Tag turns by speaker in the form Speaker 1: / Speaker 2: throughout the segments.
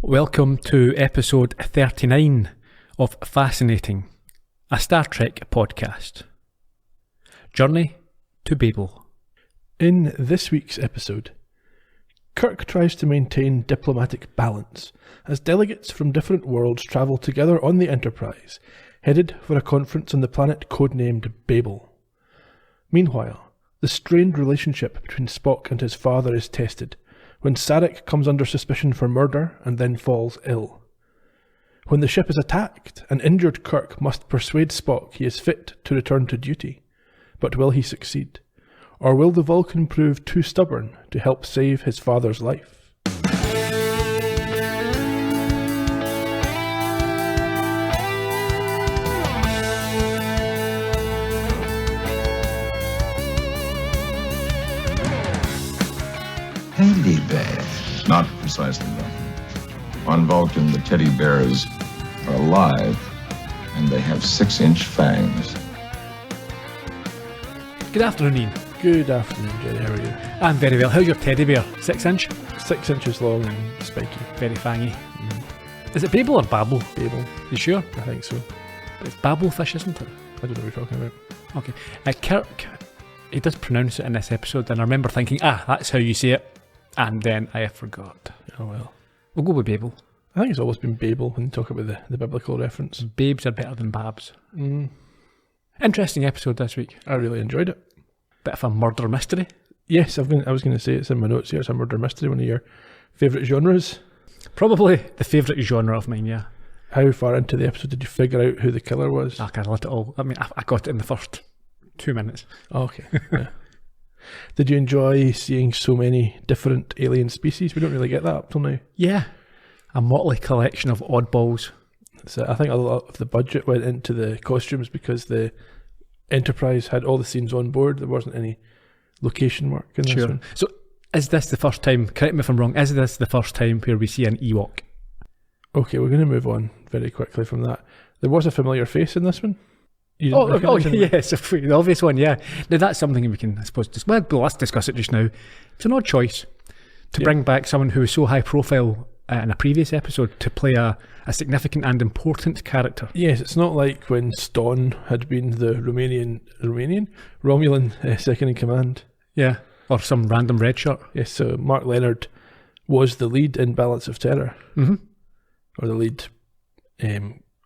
Speaker 1: Welcome to episode 39 of Fascinating, a Star Trek podcast. Journey to Babel.
Speaker 2: In this week's episode, Kirk tries to maintain diplomatic balance as delegates from different worlds travel together on the Enterprise, headed for a conference on the planet codenamed Babel. Meanwhile, the strained relationship between Spock and his father is tested when Sarek comes under suspicion for murder and then falls ill. When the ship is attacked, an injured Kirk must persuade Spock he is fit to return to duty. But will he succeed? Or will the Vulcan prove too stubborn to help save his father's life?
Speaker 3: Teddy bear. Not precisely that. On Vulcan, the teddy bears are alive, and they have 6-inch fangs.
Speaker 1: Good afternoon, Ian.
Speaker 2: Good afternoon, Gerry. How are you?
Speaker 1: I'm very well. How's your teddy bear? 6 inch?
Speaker 2: 6 inches long and spiky.
Speaker 1: Very fangy. Is it Babel or Babel?
Speaker 2: Babel.
Speaker 1: You sure?
Speaker 2: I think so.
Speaker 1: It's Babel fish, isn't it?
Speaker 2: I don't know what you're talking about.
Speaker 1: Okay. Kirk, he does pronounce it in this episode, and I remember thinking, that's how you say it. And then I forgot.
Speaker 2: Oh well.
Speaker 1: We'll go with Babel.
Speaker 2: I think it's always been Babel when you talk about the biblical reference.
Speaker 1: Babes are better than babs. Interesting episode this week.
Speaker 2: I really enjoyed it.
Speaker 1: Bit of a murder mystery.
Speaker 2: Yes, I was going to say it's in my notes here. It's a murder mystery, one of your favourite genres.
Speaker 1: Probably the favourite genre of mine, yeah.
Speaker 2: How far into the episode did you figure out who the killer was?
Speaker 1: I let it all. I mean, I got it in the first 2 minutes.
Speaker 2: Oh, okay. Yeah. Did you enjoy seeing so many different alien species? We don't really get that up till now.
Speaker 1: Yeah. A motley collection of oddballs.
Speaker 2: So I think a lot of the budget went into the costumes because the Enterprise had all the scenes on board. There wasn't any location work in this one.
Speaker 1: So is this the first time, correct me if I'm wrong, is this the first time where we see an Ewok?
Speaker 2: Okay, we're going to move on very quickly from that. There was a familiar face in this one.
Speaker 1: Yes, the obvious one, yeah. Now that's something we can, I suppose, let's discuss it just now. It's an odd choice to bring back someone who was so high profile in a previous episode to play a significant and important character.
Speaker 2: Yes, it's not like when Ston had been the Romulan second in command.
Speaker 1: Yeah, or some random red shirt.
Speaker 2: Yes, so Mark Leonard was the lead in Balance of Terror. Mm-hmm. Or the lead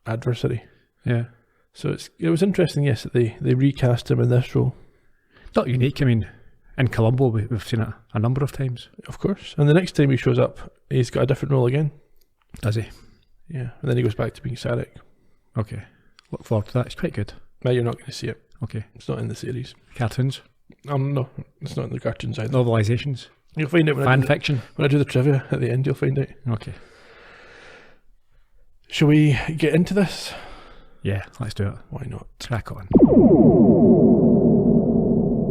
Speaker 2: adversary.
Speaker 1: Yeah.
Speaker 2: So it was interesting, yes, that they recast him in this role.
Speaker 1: Not unique. I mean, in Columbo, we've seen it a number of times.
Speaker 2: Of course. And the next time he shows up, he's got a different role again.
Speaker 1: Does he?
Speaker 2: Yeah. And then he goes back to being Sarek.
Speaker 1: Okay. Look forward to that. It's quite good.
Speaker 2: Now you're not going to see it.
Speaker 1: Okay.
Speaker 2: It's not in the series.
Speaker 1: Cartoons?
Speaker 2: No, it's not in the cartoons either.
Speaker 1: Novelizations?
Speaker 2: You'll find out when
Speaker 1: fiction?
Speaker 2: When I do the trivia at the end, you'll find out.
Speaker 1: Okay.
Speaker 2: Shall we get into this?
Speaker 1: Yeah, let's do it.
Speaker 2: Why not?
Speaker 1: Crack on.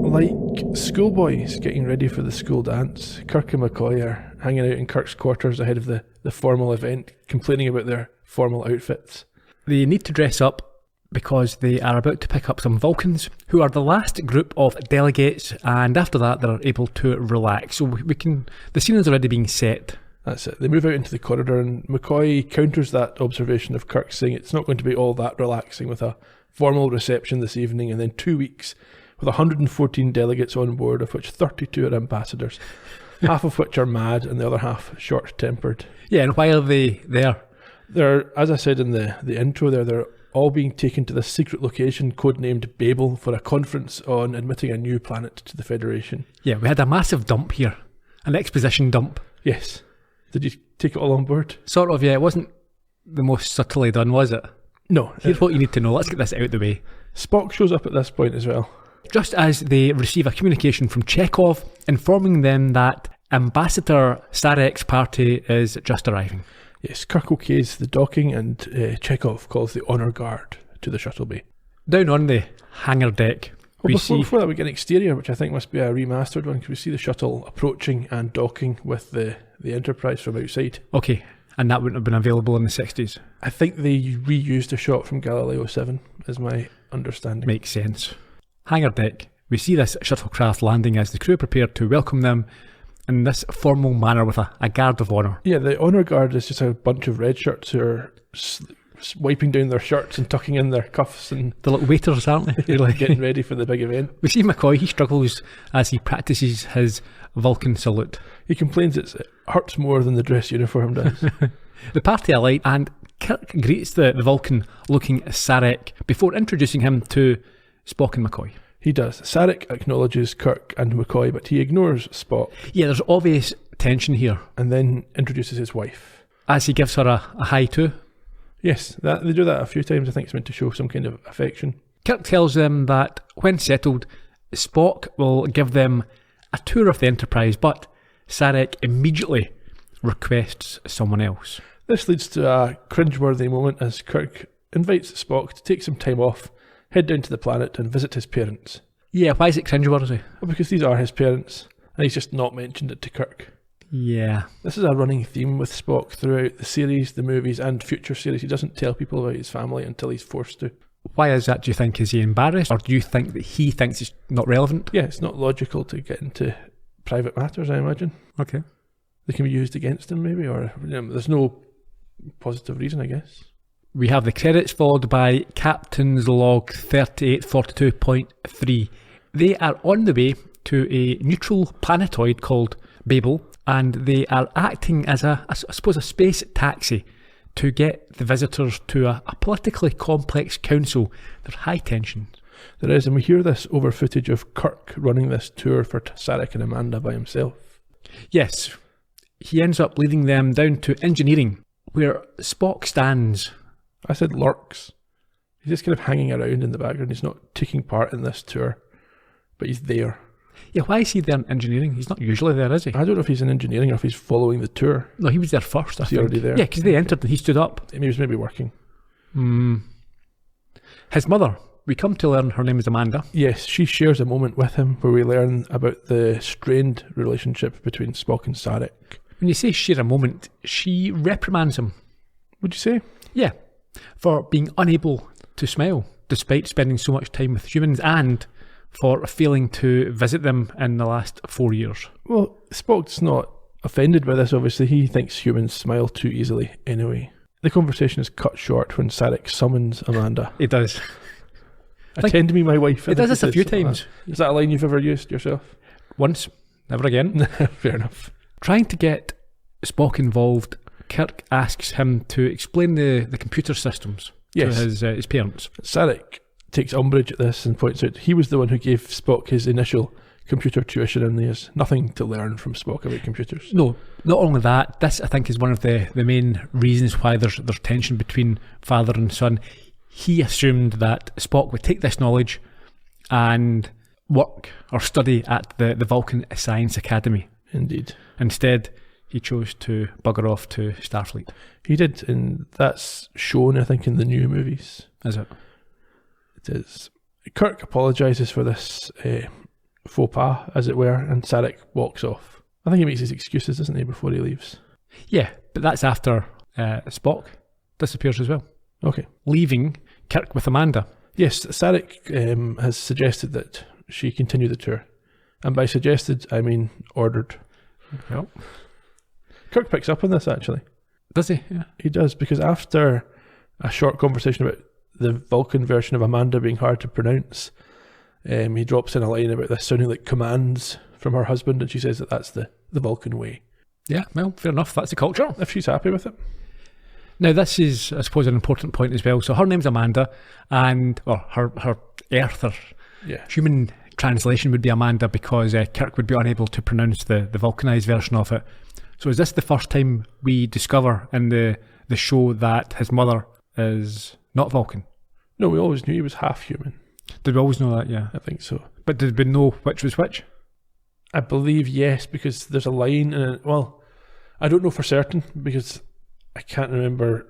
Speaker 2: Like schoolboys getting ready for the school dance, Kirk and McCoy are hanging out in Kirk's quarters ahead of the formal event, complaining about their formal outfits.
Speaker 1: They need to dress up because they are about to pick up some Vulcans who are the last group of delegates, and after that they're able to relax. So the scene is already being set.
Speaker 2: That's it. They move out into the corridor and McCoy counters that observation of Kirk, saying it's not going to be all that relaxing with a formal reception this evening and then 2 weeks with 114 delegates on board, of which 32 are ambassadors, half of which are mad and the other half short-tempered.
Speaker 1: Yeah, and why are they there?
Speaker 2: They're, as I said in the intro there, they're all being taken to this secret location codenamed Babel for a conference on admitting a new planet to the Federation.
Speaker 1: Yeah, we had a massive dump here. An exposition dump.
Speaker 2: Yes. Did you take it all on board?
Speaker 1: Sort of, yeah. It wasn't the most subtly done, was it?
Speaker 2: No.
Speaker 1: Here's what you need to know. Let's get this out of the way.
Speaker 2: Spock shows up at this point as well.
Speaker 1: Just as they receive a communication from Chekhov informing them that Ambassador Sarek's party is just arriving.
Speaker 2: Yes, Kirk okays the docking and Chekhov calls the honour guard to the shuttle bay.
Speaker 1: Down on the hangar deck,
Speaker 2: before that we get an exterior, which I think must be a remastered one, because we see the shuttle approaching and docking with the Enterprise from outside.
Speaker 1: Okay, and that wouldn't have been available in the 60s?
Speaker 2: I think they reused a shot from Galileo 7, is my understanding.
Speaker 1: Makes sense. Hangar deck, we see this shuttlecraft landing as the crew prepare to welcome them, in this formal manner with a guard of honour.
Speaker 2: Yeah, the honour guard is just a bunch of red shirts who are wiping down their shirts and tucking in their cuffs and
Speaker 1: The little waiters, aren't they? Really?
Speaker 2: getting ready for the big event.
Speaker 1: We see McCoy, he struggles as he practices his Vulcan salute.
Speaker 2: He complains it hurts more than the dress uniform does.
Speaker 1: The party alight, and Kirk greets the Vulcan looking Sarek before introducing him to Spock and McCoy.
Speaker 2: He does. Sarek acknowledges Kirk and McCoy, but he ignores Spock
Speaker 1: Yeah, there's obvious tension here
Speaker 2: and then introduces his wife.
Speaker 1: as he gives her a hi too.
Speaker 2: Yes, they do that a few times. I think it's meant to show some kind of affection.
Speaker 1: Kirk tells them that when settled, Spock will give them a tour of the Enterprise, but Sarek immediately requests someone else.
Speaker 2: This leads to a cringeworthy moment as Kirk invites Spock to take some time off, head down to the planet and visit his parents.
Speaker 1: Yeah, why is it cringeworthy?
Speaker 2: Well, because these are his parents, and he's just not mentioned it to Kirk.
Speaker 1: Yeah.
Speaker 2: This is a running theme with Spock throughout the series, the movies, and future series. He doesn't tell people about his family until he's forced to.
Speaker 1: Why is that, do you think? Is he embarrassed? Or do you think that he thinks it's not relevant?
Speaker 2: Yeah, it's not logical to get into private matters, I imagine.
Speaker 1: Okay.
Speaker 2: They can be used against him, maybe, or there's no positive reason, I guess.
Speaker 1: We have the credits followed by Captain's Log 3842.3. They are on the way to a neutral planetoid called Babel, and they are acting as I suppose a space taxi to get the visitors to a politically complex council. There's high tension.
Speaker 2: There is, and we hear this over footage of Kirk running this tour for Sarek and Amanda by himself.
Speaker 1: Yes, he ends up leading them down to engineering, where Spock stands.
Speaker 2: I said lurks. He's just kind of hanging around in the background. He's not taking part in this tour, but he's there.
Speaker 1: Yeah, why is he there in engineering? He's not usually there, is he?
Speaker 2: I don't know if he's in engineering or if he's following the tour.
Speaker 1: No, he was there first, I
Speaker 2: Is he
Speaker 1: think.
Speaker 2: already there?
Speaker 1: Yeah, because they entered and he stood up.
Speaker 2: He was maybe working.
Speaker 1: His mother, we come to learn her name is Amanda.
Speaker 2: Yes, she shares a moment with him where we learn about the strained relationship between Spock and Sarek.
Speaker 1: When you say share a moment, she reprimands him.
Speaker 2: Would you say?
Speaker 1: Yeah, for being unable to smile despite spending so much time with humans, and for failing to visit them in the last 4 years.
Speaker 2: Well, Spock's not offended by this, obviously. He thinks humans smile too easily anyway. The conversation is cut short when Sarek summons Amanda.
Speaker 1: It does.
Speaker 2: Attend me, my wife.
Speaker 1: It does this a few times.
Speaker 2: Is that a line you've ever used yourself?
Speaker 1: Once, never again.
Speaker 2: Fair enough.
Speaker 1: Trying to get Spock involved, Kirk asks him to explain the computer systems to his parents.
Speaker 2: Sarek takes umbrage at this and points out he was the one who gave Spock his initial computer tuition, and he has nothing to learn from Spock about computers.
Speaker 1: No, not only that, this I think is one of the main reasons why there's tension between father and son. He assumed that Spock would take this knowledge and work or study at the Vulcan Science Academy.
Speaker 2: Indeed.
Speaker 1: Instead, he chose to bugger off to Starfleet.
Speaker 2: He did, and that's shown, I think, in the new movies.
Speaker 1: Is it?
Speaker 2: It is. Kirk apologises for this faux pas, as it were, and Sarek walks off. I think he makes his excuses, doesn't he, before he leaves?
Speaker 1: Yeah, but that's after Spock disappears as well.
Speaker 2: Okay.
Speaker 1: Leaving Kirk with Amanda.
Speaker 2: Yes, Sarek has suggested that she continue the tour. And by suggested, I mean ordered.
Speaker 1: Yep.
Speaker 2: Kirk picks up on this, actually.
Speaker 1: Does he? Yeah.
Speaker 2: He does, because after a short conversation about the Vulcan version of Amanda being hard to pronounce, he drops in a line about this sounding like commands from her husband, and she says that that's the Vulcan way.
Speaker 1: Yeah, well, fair enough. That's the culture.
Speaker 2: If she's happy with it.
Speaker 1: Now, this is, I suppose, an important point as well. So her name's Amanda, and her Earth or human translation would be Amanda, because Kirk would be unable to pronounce the Vulcanized version of it. So is this the first time we discover in the show that his mother is not Vulcan?
Speaker 2: No, we always knew he was half human.
Speaker 1: Did we always know that? Yeah.
Speaker 2: I think so.
Speaker 1: But did we know which was which?
Speaker 2: I believe yes, because there's a line in it. Well, I don't know for certain, because I can't remember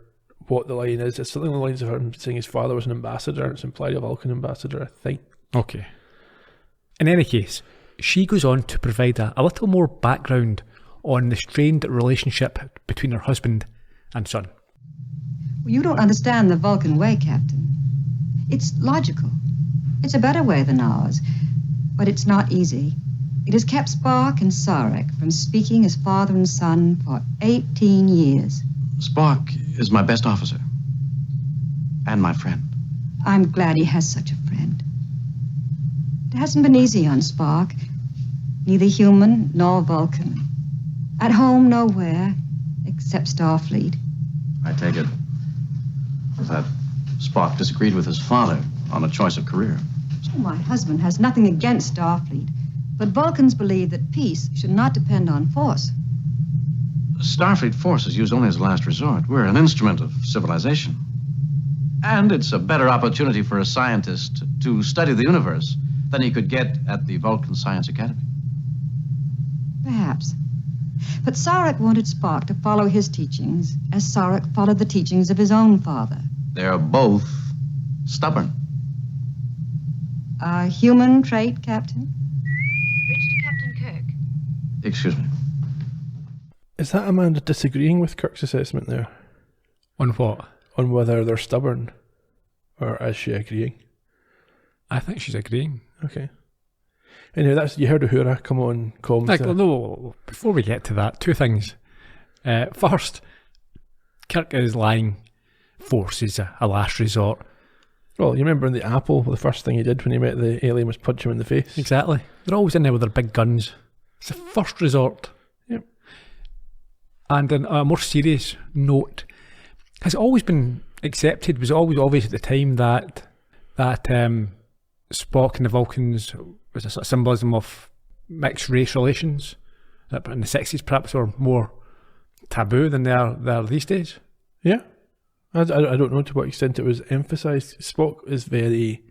Speaker 2: what the line is. It's something along the lines of him saying his father was an ambassador, and it's implied a Vulcan ambassador, I think.
Speaker 1: Okay. In any case, she goes on to provide a little more background on the strained relationship between her husband and son.
Speaker 4: You don't understand the Vulcan way, Captain. It's logical. It's a better way than ours, but it's not easy. It has kept Spock and Sarek from speaking as father and son for 18 years.
Speaker 5: Spock is my best officer. And my friend.
Speaker 4: I'm glad he has such a friend. It hasn't been easy on Spock. Neither human nor Vulcan. At home nowhere, except Starfleet.
Speaker 5: I take it that Spock disagreed with his father on a choice of career.
Speaker 4: Oh, my husband has nothing against Starfleet, but Vulcans believe that peace should not depend on force.
Speaker 5: Starfleet force is used only as a last resort. We're an instrument of civilization. And it's a better opportunity for a scientist to study the universe than he could get at the Vulcan Science Academy.
Speaker 4: Perhaps. But Sarek wanted Spock to follow his teachings as Sarek followed the teachings of his own father.
Speaker 5: They're both stubborn.
Speaker 4: A human trait, Captain?
Speaker 6: Bridge to Captain Kirk.
Speaker 5: Excuse me.
Speaker 2: Is that Amanda disagreeing with Kirk's assessment there?
Speaker 1: On what?
Speaker 2: On whether they're stubborn? Or is she agreeing?
Speaker 1: I think she's agreeing.
Speaker 2: Okay. Anyway, you heard Uhura come on comms.
Speaker 1: Like, no, before we get to that, two things. First, Kirk is lying. Force is a last resort.
Speaker 2: Well, you remember in the Apple, the first thing he did when he met the alien was punch him in the face.
Speaker 1: Exactly. They're always in there with their big guns. It's a first resort.
Speaker 2: Yep.
Speaker 1: And on a more serious note, has it always been accepted, was it always obvious at the time that Spock and the Vulcans was a sort of symbolism of mixed race relations, that in the 60s perhaps were more taboo than they are these days?
Speaker 2: Yeah. I don't know to what extent it was emphasised. Spock is very,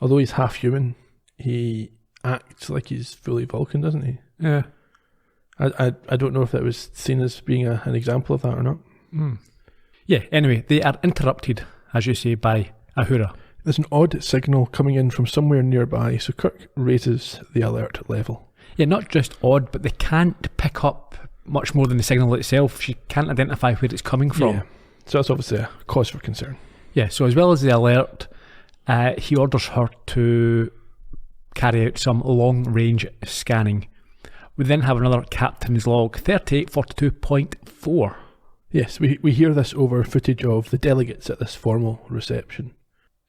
Speaker 2: although he's half human, he acts like he's fully Vulcan, doesn't he?
Speaker 1: Yeah.
Speaker 2: I don't know if that was seen as being an example of that or not.
Speaker 1: Mm. Yeah, anyway, they are interrupted, as you say, by Uhura.
Speaker 2: There's an odd signal coming in from somewhere nearby, so Kirk raises the alert level.
Speaker 1: Yeah, not just odd, but they can't pick up much more than the signal itself. She can't identify where it's coming from.
Speaker 2: Yeah. So that's obviously a cause for concern.
Speaker 1: Yeah, so as well as the alert, he orders her to carry out some long-range scanning. We then have another captain's log, 3842.4.
Speaker 2: Yes, we hear this over footage of the delegates at this formal reception.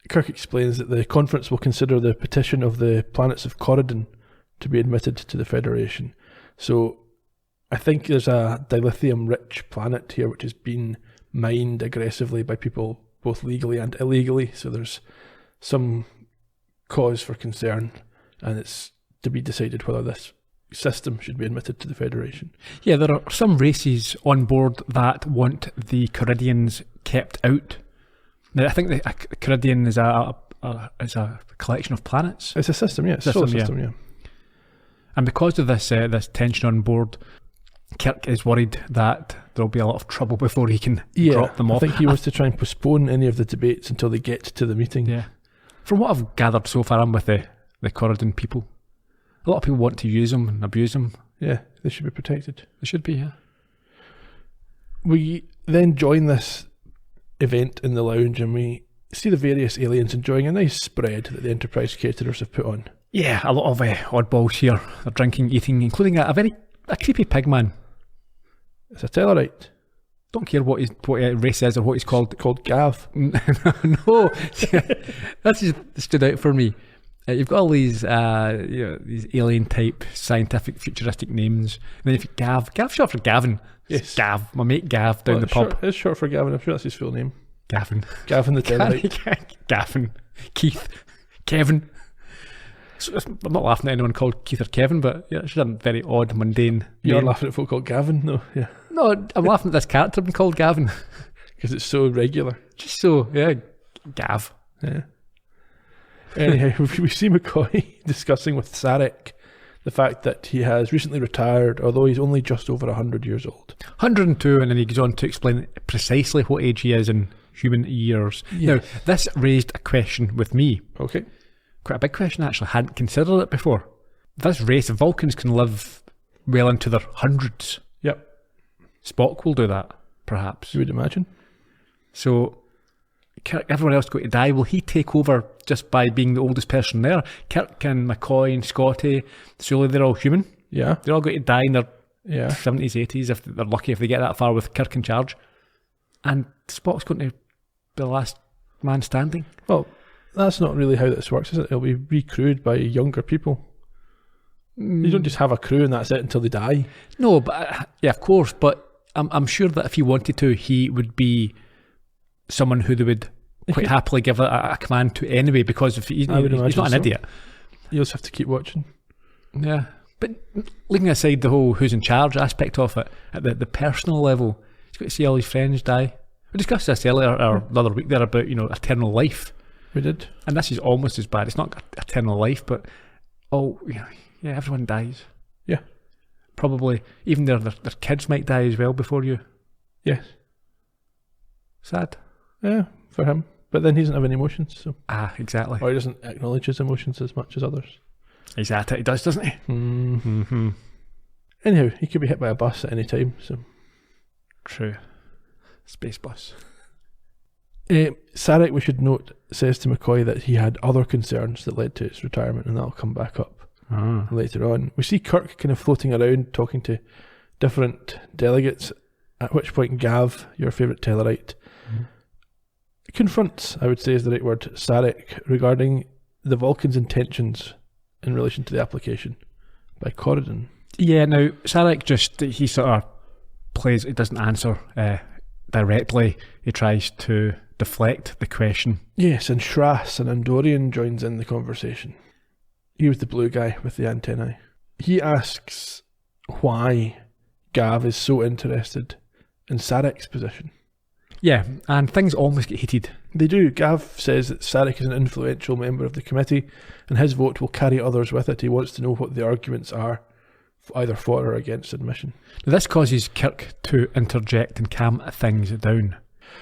Speaker 2: Kirk explains that the conference will consider the petition of the planets of Corridon to be admitted to the Federation. So I think there's a dilithium-rich planet here which has been mined aggressively by people both legally and illegally, so there's some cause for concern, and it's to be decided whether this system should be admitted to the Federation.
Speaker 1: Yeah, there are some races on board that want the Corridians kept out. Now, I think the Corridian is a collection of planets.
Speaker 2: It's a system, yeah. It's a solar system, yeah.
Speaker 1: And because of this tension on board, Kirk is worried that there'll be a lot of trouble before he can drop them off.
Speaker 2: I think he wants to try and postpone any of the debates until they get to the meeting.
Speaker 1: Yeah. From what I've gathered so far, I'm with the Corridon people. A lot of people want to use them and abuse them.
Speaker 2: Yeah, they should be protected.
Speaker 1: They should be, yeah.
Speaker 2: We then join this event in the lounge and we see the various aliens enjoying a nice spread that the Enterprise caterers have put on.
Speaker 1: Yeah, a lot of oddballs here. They're drinking, eating, including a creepy pig man.
Speaker 2: It's a Tellarite.
Speaker 1: Don't care what race is or what he's called.
Speaker 2: Called Gav.
Speaker 1: No, that just stood out for me. You've got all these these alien type scientific futuristic names, and then if you Gav short for Gavin.
Speaker 2: Yes,
Speaker 1: Gav, my mate Gav down the pub.
Speaker 2: It's short for Gavin. I'm sure that's his full name.
Speaker 1: Gavin
Speaker 2: the Tellarite.
Speaker 1: Gavin, Keith, Kevin. So I'm not laughing at anyone called Keith or Kevin, but yeah, it's just a very odd, mundane.
Speaker 2: You're
Speaker 1: name.
Speaker 2: laughing at folk called Gavin, though. Yeah.
Speaker 1: No, I'm laughing at this character being called Gavin
Speaker 2: because it's so regular.
Speaker 1: Just so, yeah, Gav.
Speaker 2: Yeah. Anyhow, we see McCoy discussing with Sarek the fact that he has recently retired, although he's only just over 100 years old.
Speaker 1: 102, and then he goes on to explain precisely what age he is in human years. Yes. Now, this raised a question with me.
Speaker 2: Okay.
Speaker 1: Quite a big question, actually. I hadn't considered it before. This race of Vulcans can live well into their hundreds.
Speaker 2: Yep.
Speaker 1: Spock will do that, perhaps.
Speaker 2: You would imagine.
Speaker 1: So, Kirk, everyone else going to die. Will he take over just by being the oldest person there? Kirk and McCoy and Scotty, surely they're all human.
Speaker 2: Yeah.
Speaker 1: They're all going to die in their
Speaker 2: Yeah.
Speaker 1: 70s, 80s, if they're lucky, if they get that far with Kirk in charge. And Spock's going to be the last man standing.
Speaker 2: Well, that's not really how this works, is it? It'll be recrewed by younger people. You don't just have a crew and that's it until they die.
Speaker 1: No, but yeah, of course. But I'm sure that if he wanted to, he would be someone who they would quite happily give a command to anyway, because if he's not an idiot.
Speaker 2: You just have to keep watching.
Speaker 1: Yeah. But leaving aside the whole who's in charge aspect of it, at the personal level, he's got to see all his friends die. We discussed this earlier, or the other week there, about, eternal life.
Speaker 2: We did.
Speaker 1: And this is almost as bad. It's not eternal life, but everyone dies.
Speaker 2: Yeah.
Speaker 1: Probably even their kids might die as well before you.
Speaker 2: Yes.
Speaker 1: Sad.
Speaker 2: Yeah, for him. But then he doesn't have any emotions, so.
Speaker 1: Exactly.
Speaker 2: Or he doesn't acknowledge his emotions as much as others.
Speaker 1: He's at it, he does, doesn't he?
Speaker 2: Mm-hmm. Anyhow, he could be hit by a bus at any time, so.
Speaker 1: True. Space bus.
Speaker 2: Sarek, we should note, says to McCoy that he had other concerns that led to his retirement, and that'll come back up later on. We see Kirk kind of floating around talking to different delegates, at which point Gav, your favourite Tellarite, confronts, I would say is the right word, Sarek regarding the Vulcans' intentions in relation to the application by Corridon. Yeah,
Speaker 1: now Sarek he sort of plays, he doesn't answer directly, he tries to deflect the question.
Speaker 2: Yes, and Shras, an Andorian, joins in the conversation. He was the blue guy with the antennae. He asks why Gav is so interested in Sarek's position.
Speaker 1: Yeah, and things almost get heated.
Speaker 2: They do. Gav says that Sarek is an influential member of the committee, and his vote will carry others with it. He wants to know what the arguments are, either for or against admission.
Speaker 1: Now, this causes Kirk to interject and calm things down.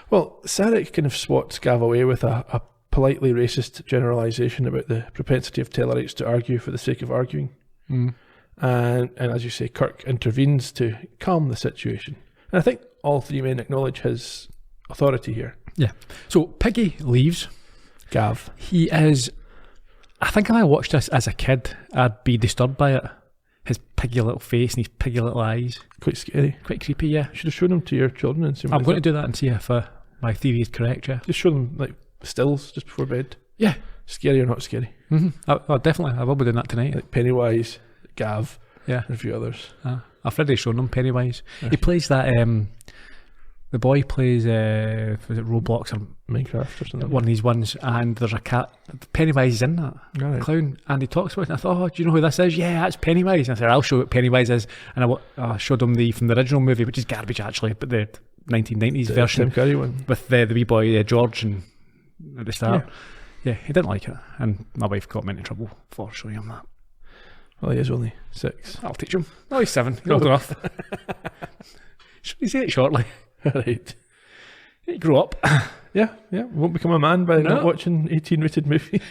Speaker 2: Well, Sarek kind of swats Gav away with a politely racist generalisation about the propensity of Tellarites to argue for the sake of arguing. And as you say, Kirk intervenes to calm the situation. And I think all three men acknowledge his authority here.
Speaker 1: Yeah. So Piggy leaves.
Speaker 2: Gav.
Speaker 1: He is... I think if I watched this as a kid, I'd be disturbed by it. His piggy little face and his piggy little eyes.
Speaker 2: Quite scary.
Speaker 1: Quite creepy, yeah.
Speaker 2: You should have shown them to your children and see what
Speaker 1: I'm going to do that and see if my theory is correct, yeah.
Speaker 2: Just show them like stills just before bed.
Speaker 1: Yeah.
Speaker 2: Scary or not scary.
Speaker 1: Definitely. I will be doing that tonight.
Speaker 2: Like Pennywise, Gav,
Speaker 1: yeah,
Speaker 2: and a few others.
Speaker 1: I've already shown them Pennywise.
Speaker 2: Yeah.
Speaker 1: He plays that... the boy plays, was it Roblox or
Speaker 2: Minecraft or something?
Speaker 1: One of these ones, and there's a cat. Pennywise is in that.
Speaker 2: Right.
Speaker 1: Clown. And he talks about it, and I thought, do you know who this is? Yeah, that's Pennywise. And I said, I'll show you what Pennywise is. And I showed him from the original movie, which is garbage actually, but the 1990s version.
Speaker 2: Tim Curry one.
Speaker 1: With the wee boy, George, and at the start. Yeah, he didn't like it. And my wife got me into trouble for showing him that.
Speaker 2: Well, he is only 6.
Speaker 1: I'll teach him. Oh, he's 7. He's old enough. Should we say it shortly?
Speaker 2: Right.
Speaker 1: He grew up.
Speaker 2: Yeah. Won't become a man by not watching 18-rated movies.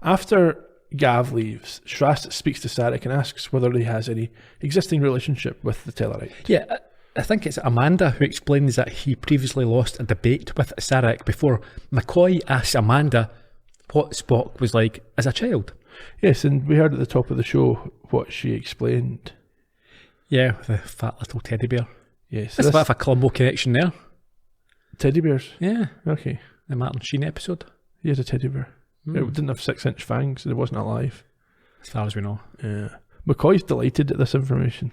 Speaker 2: After Gav leaves, Shrast speaks to Sarek and asks whether he has any existing relationship with the Tellarite.
Speaker 1: Yeah, I think it's Amanda who explains that he previously lost a debate with Sarek before McCoy asks Amanda what Spock was like as a child.
Speaker 2: Yes, and we heard at the top of the show what she explained.
Speaker 1: Yeah, the fat little teddy bear.
Speaker 2: Yes.
Speaker 1: That's a bit of a Columbo connection there.
Speaker 2: Teddy bears?
Speaker 1: Yeah.
Speaker 2: Okay.
Speaker 1: The Martin Sheen episode.
Speaker 2: He has a teddy bear. It didn't have 6-inch fangs and it wasn't alive.
Speaker 1: As far as we know.
Speaker 2: Yeah. McCoy's delighted at this information.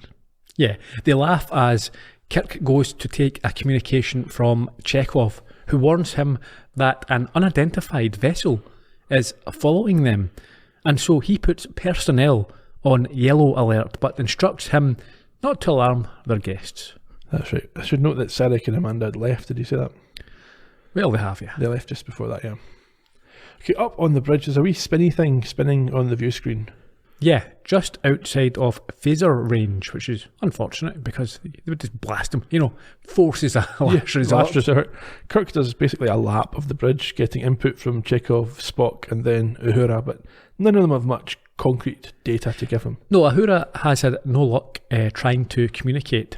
Speaker 1: Yeah. They laugh as Kirk goes to take a communication from Chekhov, who warns him that an unidentified vessel is following them. And so he puts personnel on yellow alert, but instructs him not to alarm their guests.
Speaker 2: That's right. I should note that Sarek and Amanda had left. Did you say that?
Speaker 1: Well, they have, yeah.
Speaker 2: They left just before that, yeah. Okay, up on the bridge, there's a wee spinny thing spinning on the view screen.
Speaker 1: Yeah, just outside of phaser range, which is unfortunate because they would just blast them. Forces a last resort.
Speaker 2: Kirk does basically a lap of the bridge, getting input from Chekhov, Spock, and then Uhura, but none of them have much concrete data to give him.
Speaker 1: No, Uhura has had no luck trying to communicate.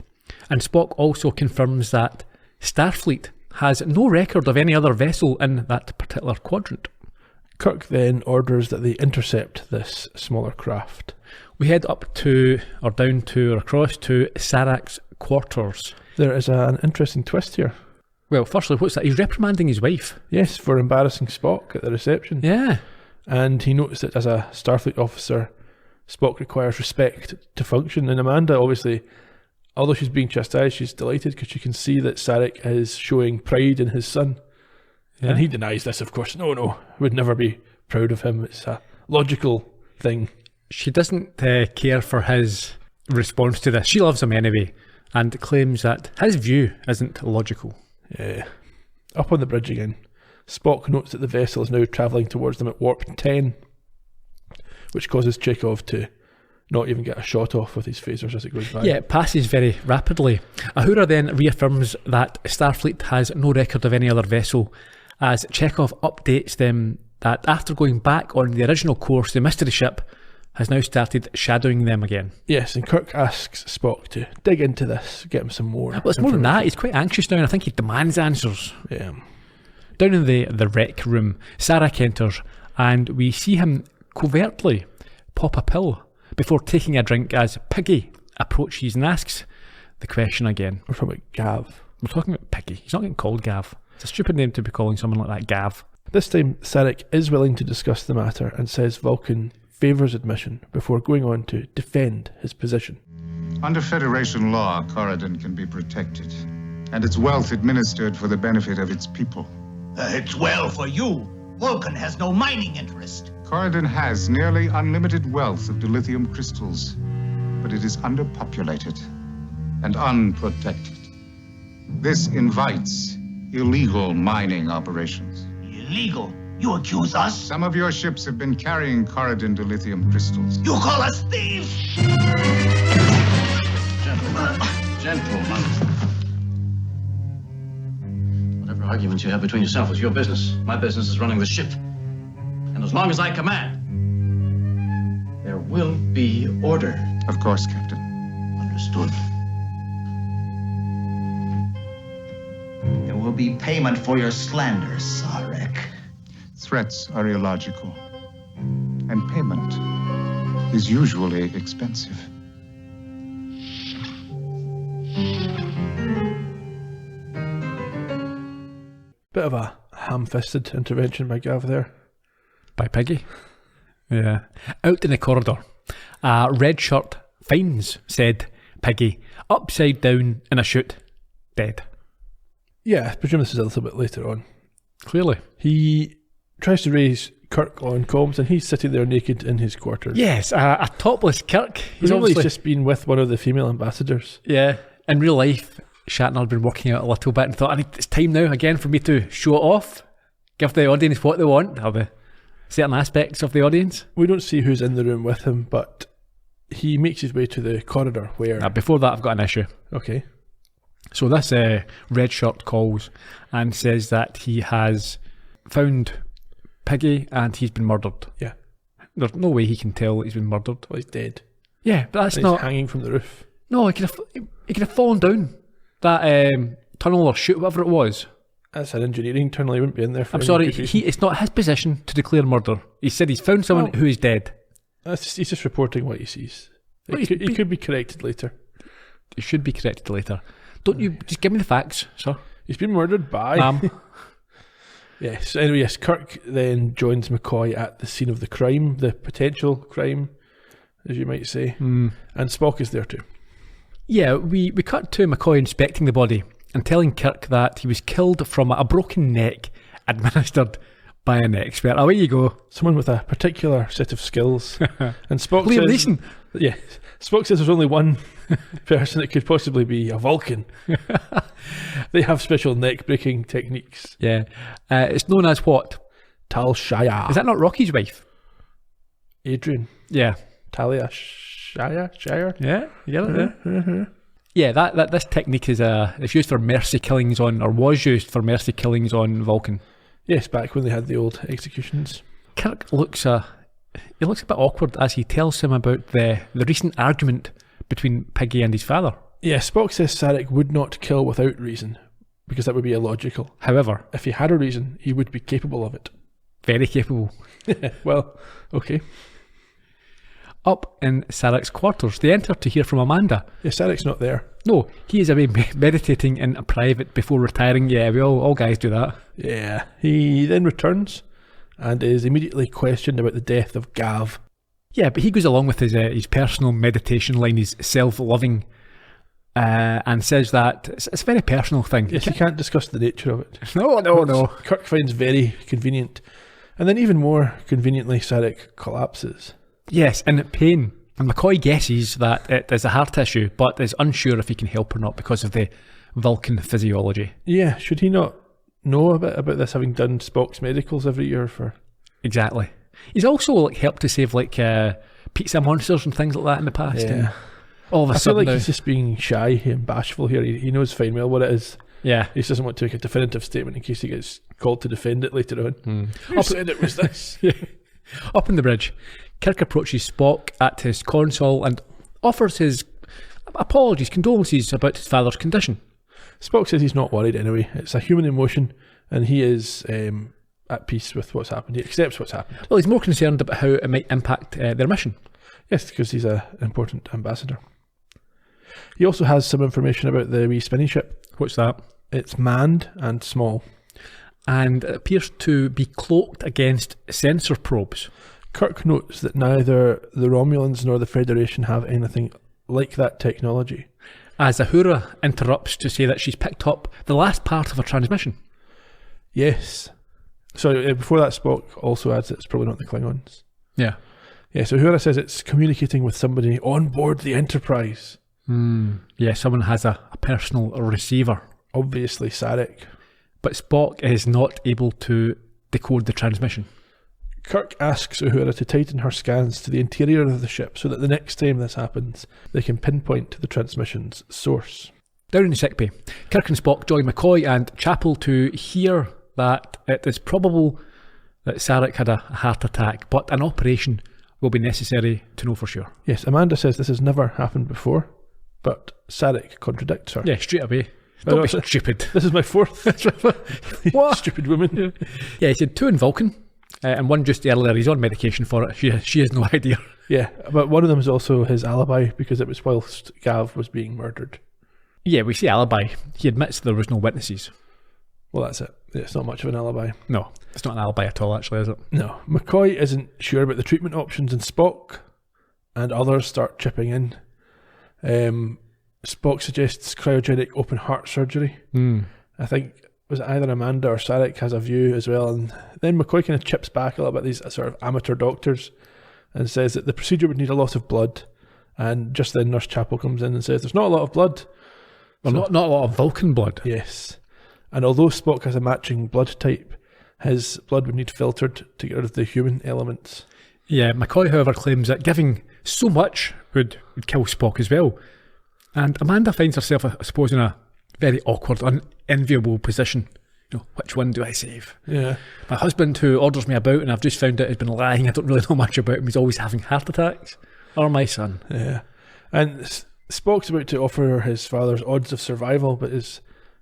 Speaker 1: And Spock also confirms that Starfleet has no record of any other vessel in that particular quadrant.
Speaker 2: Kirk then orders that they intercept this smaller craft.
Speaker 1: We head up to, or down to, or across to Sarak's quarters.
Speaker 2: There is an interesting twist here.
Speaker 1: Well, firstly, what's that? He's reprimanding his wife.
Speaker 2: Yes, for embarrassing Spock at the reception.
Speaker 1: Yeah.
Speaker 2: And he noticed that as a Starfleet officer, Spock requires respect to function. And Amanda, obviously, although she's being chastised, she's delighted because she can see that Sarek is showing pride in his son. Yeah. And he denies this, of course. No, would never be proud of him. It's a logical thing.
Speaker 1: She doesn't care for his response to this. She loves him anyway and claims that his view isn't logical.
Speaker 2: Yeah. Up on the bridge again, Spock notes that the vessel is now travelling towards them at warp 10, which causes Chekhov to not even get a shot off with his phasers as it goes by.
Speaker 1: Yeah, it passes very rapidly. Uhura then reaffirms that Starfleet has no record of any other vessel, as Chekhov updates them that after going back on the original course, the mystery ship has now started shadowing them again.
Speaker 2: Yes, and Kirk asks Spock to dig into this, get him some more.
Speaker 1: Well, it's more than that. He's quite anxious now, and I think he demands answers.
Speaker 2: Yeah.
Speaker 1: Down in the rec room, Sarek enters, and we see him covertly pop a pill before taking a drink as Piggy approaches and asks the question again.
Speaker 2: We're talking about Gav.
Speaker 1: We're talking about Piggy. He's not getting called Gav. It's a stupid name to be calling someone like that Gav.
Speaker 2: This time, Sarek is willing to discuss the matter and says Vulcan favours admission before going on to defend his position.
Speaker 7: Under Federation law, Corridon can be protected, and its wealth administered for the benefit of its people.
Speaker 8: It's well for you. Vulcan has no mining interest.
Speaker 7: Corridon has nearly unlimited wealth of dilithium crystals, but it is underpopulated and unprotected. This invites illegal mining operations.
Speaker 8: Illegal? You accuse us?
Speaker 7: Some of your ships have been carrying Corridon dilithium crystals.
Speaker 8: You call us thieves?
Speaker 5: Gentlemen. Whatever arguments you have between yourselves is your business. My business is running the ship. And as long as I command, there will be order.
Speaker 7: Of course, Captain.
Speaker 8: Understood. There will be payment for your slanders, Sarek.
Speaker 7: Threats are illogical, and payment is usually expensive.
Speaker 2: Bit of a ham-fisted intervention by Gav there.
Speaker 1: By Piggy. Yeah. Out in the corridor, a red shirt finds said Piggy upside down in a chute, dead.
Speaker 2: Yeah, I presume this is a little bit later on.
Speaker 1: Clearly.
Speaker 2: He tries to raise Kirk on comms, and he's sitting there naked in his quarters.
Speaker 1: Yes, a topless Kirk.
Speaker 2: He's obviously just been with one of the female ambassadors.
Speaker 1: Yeah. In real life, Shatner had been working out a little bit and thought, it's time now again for me to show it off, give the audience what they want, or the certain aspects of the audience.
Speaker 2: We don't see who's in the room with him, but he makes his way to the corridor where...
Speaker 1: Now, before that, I've got an issue.
Speaker 2: Okay.
Speaker 1: So this red shirt calls and says that he has found Piggy and he's been murdered.
Speaker 2: Yeah.
Speaker 1: There's no way he can tell he's been murdered.
Speaker 2: Well, he's dead.
Speaker 1: Yeah, but that's
Speaker 2: and
Speaker 1: not...
Speaker 2: He's hanging from the roof.
Speaker 1: No, he could have fallen down that tunnel or chute, whatever it was.
Speaker 2: That's an engineering tunnel. He wouldn't be in there for
Speaker 1: I'm sorry, it's not his position to declare murder. He said he's found someone who is dead.
Speaker 2: He's just reporting what he sees. He could be corrected later.
Speaker 1: He should be corrected later. Don't you just give me the facts, sir?
Speaker 2: He's been murdered by... Yes. Anyway, yes, Kirk then joins McCoy at the scene of the crime, the potential crime, as you might say. And Spock is there too.
Speaker 1: Yeah, we cut to McCoy inspecting the body and telling Kirk that he was killed from a broken neck administered by an expert. Away you go.
Speaker 2: Someone with a particular set of skills. And Spock
Speaker 1: Liam
Speaker 2: says...
Speaker 1: Neeson.
Speaker 2: Yeah. Spock says there's only one person that could possibly be a Vulcan. They have special neck-breaking techniques.
Speaker 1: Yeah. It's known as what?
Speaker 2: Tal Shire.
Speaker 1: Is that not Rocky's wife?
Speaker 2: Adrian.
Speaker 1: Yeah.
Speaker 2: Talia Shire?
Speaker 1: Yeah, you get it there. Yeah, that this technique is it's used for mercy killings on, or was used for mercy killings on Vulcan.
Speaker 2: Yes, back when they had the old executions.
Speaker 1: Kirk looks a bit awkward as he tells him about the recent argument between Piggy and his father.
Speaker 2: Yeah, Spock says Sarek would not kill without reason, because that would be illogical.
Speaker 1: However,
Speaker 2: If he had a reason, he would be capable of it.
Speaker 1: very capable.
Speaker 2: Well, okay.
Speaker 1: Up in Sarek's quarters, they enter to hear from Amanda.
Speaker 2: Yeah, Sarek's not there.
Speaker 1: No, he is away meditating in a private before retiring. Yeah, we all guys do that.
Speaker 2: Yeah. He then returns and is immediately questioned about the death of Gav.
Speaker 1: Yeah, but he goes along with his personal meditation line. He's self-loving and says that it's a very personal thing.
Speaker 2: Yes, you can't discuss the nature of it.
Speaker 1: No.
Speaker 2: Kirk finds very convenient. And then even more conveniently, Sarek collapses.
Speaker 1: Yes, in pain. And McCoy guesses that it is a heart issue, but is unsure if he can help or not because of the Vulcan physiology.
Speaker 2: Yeah, should he not know a bit about this, having done Spock's medicals every year for...
Speaker 1: Exactly. He's also helped to save pizza monsters and things like that in the past.
Speaker 2: Yeah.
Speaker 1: And all of a
Speaker 2: I feel
Speaker 1: sudden
Speaker 2: like
Speaker 1: now,
Speaker 2: he's just being shy and bashful here. He knows fine well what it is.
Speaker 1: yeah.
Speaker 2: He just doesn't want to make a definitive statement in case he gets called to defend it later on. Who said it was this?
Speaker 1: Up in the bridge, Kirk approaches Spock at his console and offers his apologies, condolences about his father's condition.
Speaker 2: Spock says he's not worried anyway. It's a human emotion, and he is at peace with what's happened. He accepts what's happened.
Speaker 1: Well, he's more concerned about how it might impact their mission.
Speaker 2: Yes, because he's an important ambassador. He also has some information about the wee spinning ship.
Speaker 1: What's that?
Speaker 2: It's manned and small.
Speaker 1: And it appears to be cloaked against sensor probes.
Speaker 2: Kirk notes that neither the Romulans nor the Federation have anything like that technology.
Speaker 1: As Uhura interrupts to say that she's picked up the last part of her transmission.
Speaker 2: Yes. So before that, Spock also adds that it's probably not the Klingons.
Speaker 1: Yeah.
Speaker 2: Yeah, so Uhura says it's communicating with somebody on board the Enterprise.
Speaker 1: Yeah, someone has a personal receiver.
Speaker 2: Obviously Sarek.
Speaker 1: But Spock is not able to decode the transmission.
Speaker 2: Kirk asks Uhura to tighten her scans to the interior of the ship so that the next time this happens, they can pinpoint the transmission's source.
Speaker 1: Down in the sickbay, Kirk and Spock join McCoy and Chapel to hear that it is probable that Sarek had a heart attack, but an operation will be necessary to know for sure.
Speaker 2: Yes, Amanda says this has never happened before, but Sarek contradicts her.
Speaker 1: Yeah, straight away. Don't be stupid.
Speaker 2: This is my fourth. What? Stupid woman.
Speaker 1: Yeah, he said 2 in Vulcan, and 1 just earlier. He's on medication for it. She has no idea.
Speaker 2: Yeah, but one of them is also his alibi because it was whilst Gav was being murdered.
Speaker 1: Yeah, we say alibi. He admits there was no witnesses.
Speaker 2: Well, that's it. It's not much of an alibi.
Speaker 1: No, it's not an alibi at all, actually, is it?
Speaker 2: No. McCoy isn't sure about the treatment options, and Spock and others start chipping in. Spock suggests cryogenic open heart surgery. I think was it either Amanda or Sarek has a view as well, and then McCoy kind of chips back a little bit, these sort of amateur doctors, and says that the procedure would need a lot of blood, and just then Nurse Chapel comes in and says there's not a lot of blood.
Speaker 1: Well, not a lot of Vulcan blood.
Speaker 2: Yes, and although Spock has a matching blood type, his blood would need filtered to get rid of the human elements. Yeah,
Speaker 1: McCoy, however, claims that giving so much would kill Spock as well. And Amanda finds herself, I suppose, in a very awkward, unenviable position. Which one do I save?
Speaker 2: Yeah.
Speaker 1: My husband, who orders me about, and I've just found out has been lying. I don't really know much about him. He's always having heart attacks. Or my son.
Speaker 2: Yeah. And Spock's about to offer his father's odds of survival, but is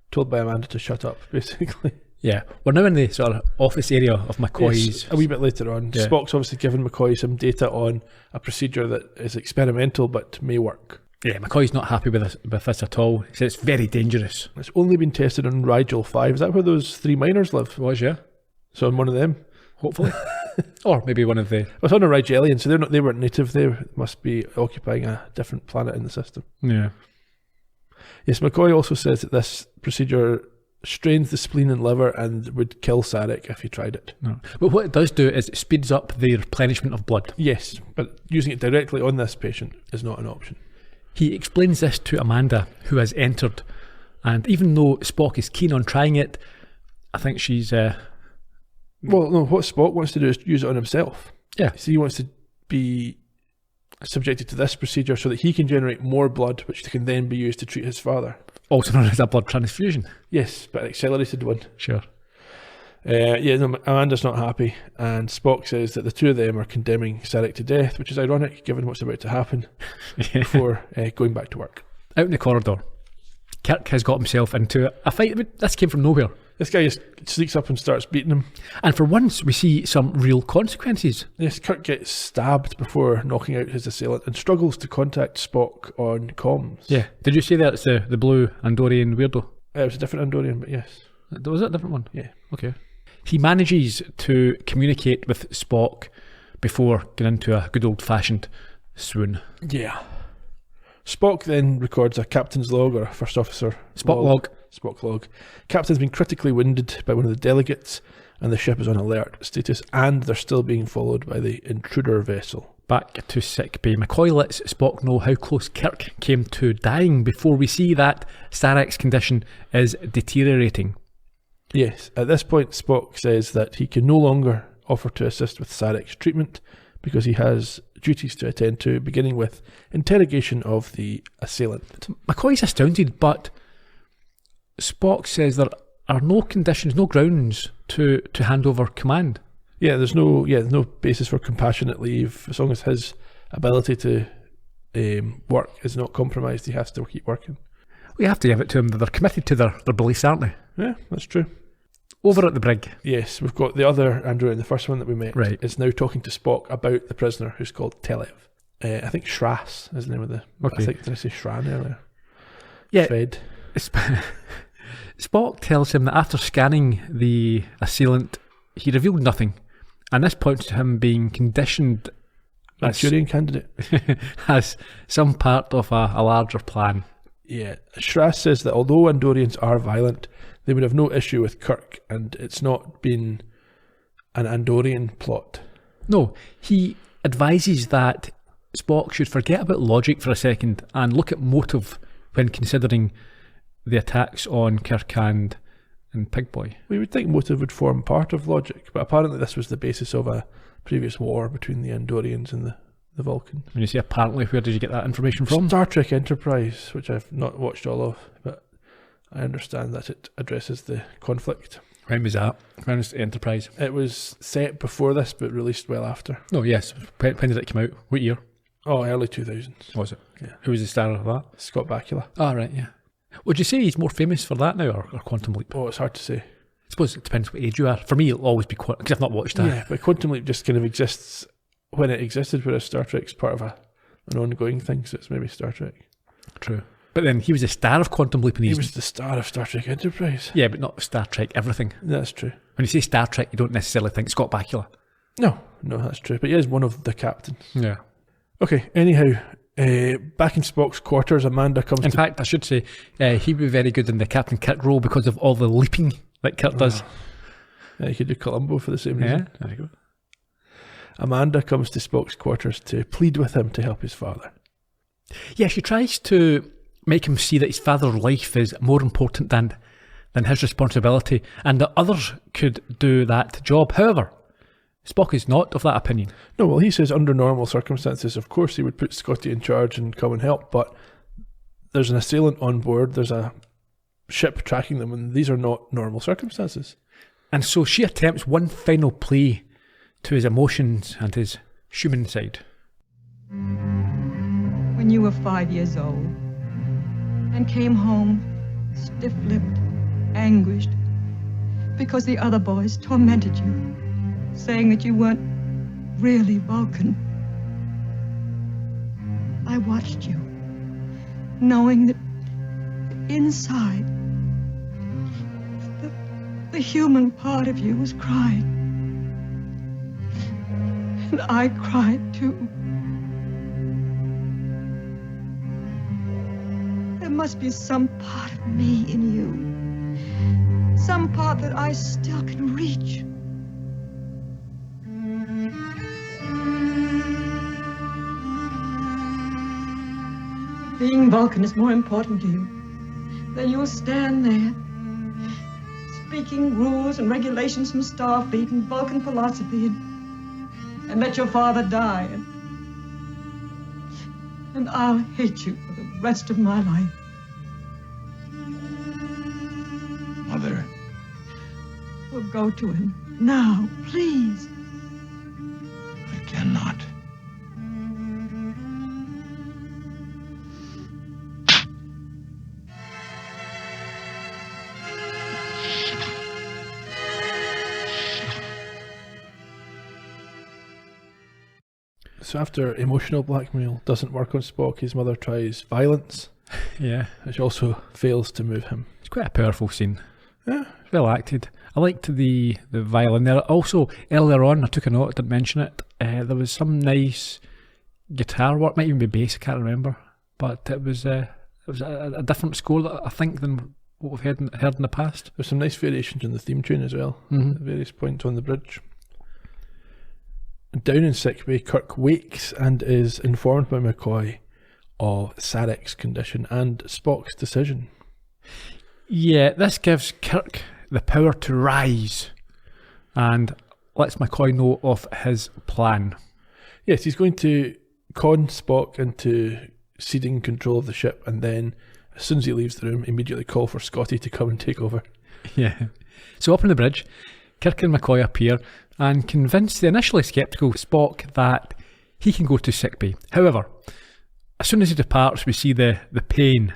Speaker 2: told by Amanda to shut up, basically.
Speaker 1: Yeah. We're now in the sort of office area of McCoy's.
Speaker 2: Yes, a wee bit later on. Yeah. Spock's obviously given McCoy some data on a procedure that is experimental but may work.
Speaker 1: Yeah, McCoy's not happy with this at all. He says it's very dangerous.
Speaker 2: It's only been tested on Rigel 5. Is that where those 3 miners live?
Speaker 1: It was, yeah.
Speaker 2: So on one of them?
Speaker 1: Hopefully. Or maybe one of the...
Speaker 2: Well, it's on a Rigelian, so they weren't native. They must be occupying a different planet in the system.
Speaker 1: Yeah.
Speaker 2: Yes, McCoy also says that this procedure strains the spleen and liver and would kill Sarek if he tried it.
Speaker 1: No. But what it does do is it speeds up the replenishment of blood.
Speaker 2: Yes, but using it directly on this patient is not an option.
Speaker 1: He explains this to Amanda, who has entered, and even though Spock is keen on trying it, I think she's...
Speaker 2: Well, no, what Spock wants to do is use it on himself.
Speaker 1: Yeah.
Speaker 2: So he wants to be subjected to this procedure so that he can generate more blood, which can then be used to treat his father.
Speaker 1: Also known as a blood transfusion.
Speaker 2: Yes, but an accelerated one.
Speaker 1: Sure.
Speaker 2: Amanda's not happy, and Spock says that the 2 of them are condemning Sarek to death, which is ironic given what's about to happen before going back to work.
Speaker 1: Out in the corridor, Kirk has got himself into a fight. This came from nowhere.
Speaker 2: This guy just sneaks up and starts beating him.
Speaker 1: And for once, we see some real consequences.
Speaker 2: Yes, Kirk gets stabbed before knocking out his assailant and struggles to contact Spock on comms.
Speaker 1: Yeah. Did you say that it's the blue Andorian weirdo?
Speaker 2: It was a different Andorian, but yes.
Speaker 1: Was it a different one?
Speaker 2: Yeah.
Speaker 1: Okay. He manages to communicate with Spock before getting into a good old-fashioned swoon.
Speaker 2: Yeah. Spock then records a captain's log or a first officer
Speaker 1: Spock log.
Speaker 2: Spock log. Captain's been critically wounded by one of the delegates, and the ship is on alert status, and they're still being followed by the intruder vessel.
Speaker 1: Back to sickbay. McCoy lets Spock know how close Kirk came to dying before we see that Sarek's condition is deteriorating.
Speaker 2: Yes, at this point Spock says that he can no longer offer to assist with Sarek's treatment because he has duties to attend to, beginning with interrogation of the assailant.
Speaker 1: McCoy's astounded, but Spock says there are no conditions, no grounds to hand over command.
Speaker 2: Yeah, there's no basis for compassionate leave. As long as his ability to work is not compromised, he has to keep working.
Speaker 1: We have to give it to them that they're committed to their beliefs, aren't they?
Speaker 2: Yeah, that's true.
Speaker 1: Over at the brig.
Speaker 2: Yes, we've got the other android, the first one that we met,
Speaker 1: right,
Speaker 2: is now talking to Spock about the prisoner who's called Telev. I think Shras is the name of the...
Speaker 1: Okay.
Speaker 2: Did I say Shran earlier?
Speaker 1: Yeah.
Speaker 2: Fred.
Speaker 1: Spock tells him that after scanning the assailant, he revealed nothing. And this points to him being conditioned
Speaker 2: Manchurian candidate.
Speaker 1: as some part of a larger plan.
Speaker 2: Yeah. Shras says that although Andorians are violent, they would have no issue with Kirk, and it's not been an Andorian plot.
Speaker 1: No, he advises that Spock should forget about logic for a second and look at motive when considering the attacks on Kirk and Pigboy.
Speaker 2: We would think motive would form part of logic, but apparently this was the basis of a previous war between the Andorians and the Vulcans.
Speaker 1: When you say apparently, where did you get that information from?
Speaker 2: Star Trek Enterprise, which I've not watched all of, but I understand that it addresses the conflict.
Speaker 1: When was that? When was Enterprise?
Speaker 2: It was set before this, but released well after.
Speaker 1: Oh, yes. When did it come out? What year?
Speaker 2: Oh, early 2000s.
Speaker 1: Was it?
Speaker 2: Yeah.
Speaker 1: Who was the star of that?
Speaker 2: Scott Bakula.
Speaker 1: Oh, right, yeah. Would you say he's more famous for that now or Quantum Leap?
Speaker 2: Oh, it's hard to say.
Speaker 1: I suppose it depends what age you are. For me, it'll always be because I've not watched that.
Speaker 2: Yeah, but Quantum Leap just kind of exists when it existed, whereas Star Trek's part of an ongoing thing, so it's maybe Star Trek.
Speaker 1: True. But then he was the star of Quantum Leap. And
Speaker 2: he was the star of Star Trek Enterprise.
Speaker 1: Yeah, but not Star Trek everything.
Speaker 2: That's true.
Speaker 1: When you say Star Trek, you don't necessarily think Scott Bakula.
Speaker 2: No, that's true. But he is one of the captains.
Speaker 1: Yeah.
Speaker 2: Okay, anyhow, back in Spock's quarters, Amanda comes
Speaker 1: In fact, I should say, he'd be very good in the Captain Kirk role because of all the leaping that Kirk does.
Speaker 2: Yeah, he could do Columbo for the same reason.
Speaker 1: Yeah, there you go.
Speaker 2: Amanda comes to Spock's quarters to plead with him to help his father.
Speaker 1: Yeah, she tries to make him see that his father's life is more important than his responsibility, and that others could do that job. However, Spock is not of that opinion.
Speaker 2: No, well, he says under normal circumstances, of course, he would put Scotty in charge and come and help, but there's an assailant on board, there's a ship tracking them, and these are not normal circumstances.
Speaker 1: And so she attempts one final plea to his emotions and his human side.
Speaker 4: When you were 5 years old and came home stiff-lipped, anguished, because the other boys tormented you, saying that you weren't really Vulcan. I watched you, knowing that inside, the human part of you was crying. And I cried too. There must be some part of me in you. Some part that I still can reach. Being Vulcan is more important to you than you'll stand there speaking rules and regulations from Starfleet and Vulcan philosophy and let your father die and I'll hate you for the rest of my life.
Speaker 3: Mother.
Speaker 4: Well, go to him now, please.
Speaker 3: I cannot.
Speaker 2: So after emotional blackmail doesn't work on Spock, his mother tries violence, which also fails to move him.
Speaker 1: It's quite a powerful scene.
Speaker 2: Yeah.
Speaker 1: Well acted. I liked the violin there. Also, earlier on, I took a note, I didn't mention it, there was some nice guitar work, might even be bass, I can't remember, but it was a different score that I think than what we've heard in the past.
Speaker 2: There's some nice variations in the theme tune as well, at various points on the bridge. Down in sickbay, Kirk wakes and is informed by McCoy of Sarek's condition and Spock's decision.
Speaker 1: Yeah, this gives Kirk the power to rise and lets McCoy know of his plan.
Speaker 2: Yes, he's going to con Spock into ceding control of the ship, and then as soon as he leaves the room, immediately call for Scotty to come and take over.
Speaker 1: Yeah. So up on the bridge, Kirk and McCoy appear and convince the initially sceptical Spock that he can go to sickbay. However, as soon as he departs, we see the pain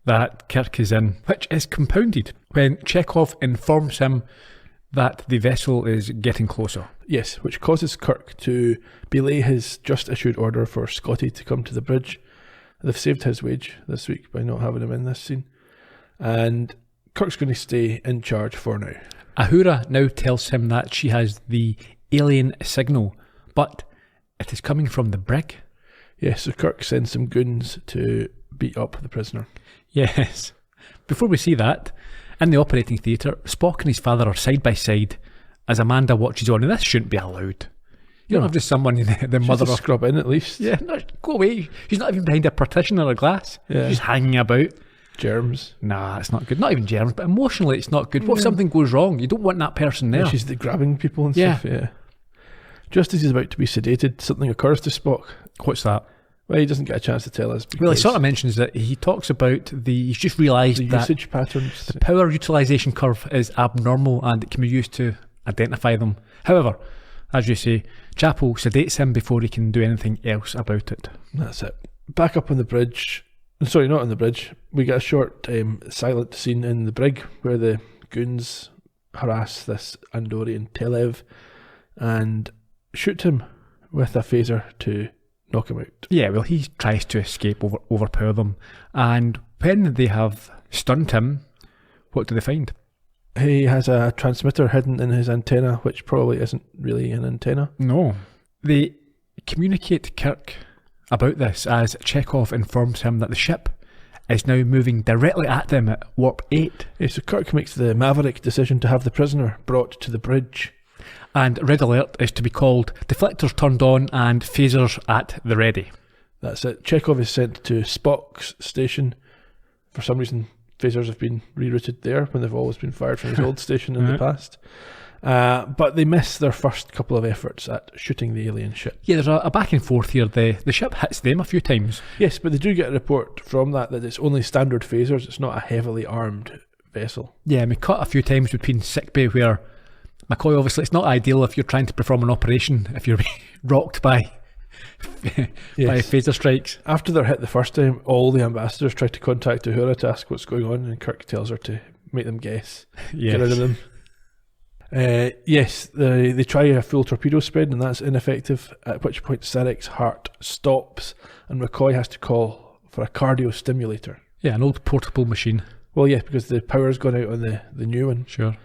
Speaker 1: that Kirk is in, which is compounded when Chekhov informs him that the vessel is getting closer.
Speaker 2: Yes, which causes Kirk to belay his just issued order for Scotty to come to the bridge. They've saved his wage this week by not having him in this scene. And Kirk's going to stay in charge for now.
Speaker 1: Uhura now tells him that she has the alien signal, but it is coming from the brig.
Speaker 2: Yes, so Kirk sends some goons to beat up the prisoner.
Speaker 1: Yes. Before we see that, in the operating theatre, Spock and his father are side by side as Amanda watches on, and this shouldn't be allowed. You don't have just someone in the mother
Speaker 2: of scrub in at least.
Speaker 1: Yeah, no, go away. She's not even behind a partition or a glass.
Speaker 2: Yeah.
Speaker 1: She's hanging about.
Speaker 2: Germs.
Speaker 1: Nah, it's not good. Not even germs, but emotionally it's not good. What if something goes wrong? You don't want that person there.
Speaker 2: Yeah, she's grabbing people and stuff, yeah. Just as he's about to be sedated, something occurs to Spock.
Speaker 1: What's that?
Speaker 2: Well, he doesn't get a chance to tell us.
Speaker 1: Well, he sort of mentions that he talks about he's just realised
Speaker 2: the
Speaker 1: that
Speaker 2: usage patterns.
Speaker 1: The power utilisation curve is abnormal and it can be used to identify them. However, as you say, Chapel sedates him before he can do anything else about it.
Speaker 2: That's it. Back up on the bridge. Sorry, not on the bridge. We get a short silent scene in the brig where the goons harass this Andorian Telev and shoot him with a phaser to knock him out.
Speaker 1: Yeah, well, he tries to escape, overpower them, and when they have stunned him, what do they find?
Speaker 2: He has a transmitter hidden in his antenna, which probably isn't really an antenna.
Speaker 1: No. They communicate Kirk about this as Chekhov informs him that the ship is now moving directly at them at warp 8.
Speaker 2: Yeah, so Kirk makes the maverick decision to have the prisoner brought to the bridge.
Speaker 1: And red alert is to be called, deflectors turned on and phasers at the ready.
Speaker 2: That's it. Chekhov is sent to Spock's station. For some reason, phasers have been rerouted there when they've always been fired from his old station in the past. But they miss their first couple of efforts at shooting the alien ship. Yeah,
Speaker 1: there's a back and forth here. The ship hits them a few times.
Speaker 2: Yes, but they do get a report from that it's only standard phasers. It's not a heavily armed vessel.
Speaker 1: Yeah, and we cut a few times between sickbay where McCoy, obviously, it's not ideal if you're trying to perform an operation, if you're rocked by phaser strikes.
Speaker 2: After they're hit the first time, all the ambassadors try to contact Uhura to ask what's going on, and Kirk tells her to make them guess.
Speaker 1: Yes.
Speaker 2: Get rid of them. They try a full torpedo spread, and that's ineffective, at which point Sarek's heart stops, and McCoy has to call for a cardio stimulator.
Speaker 1: Yeah, an old portable machine.
Speaker 2: Well, yeah, because the power's gone out on the new one.
Speaker 1: Sure.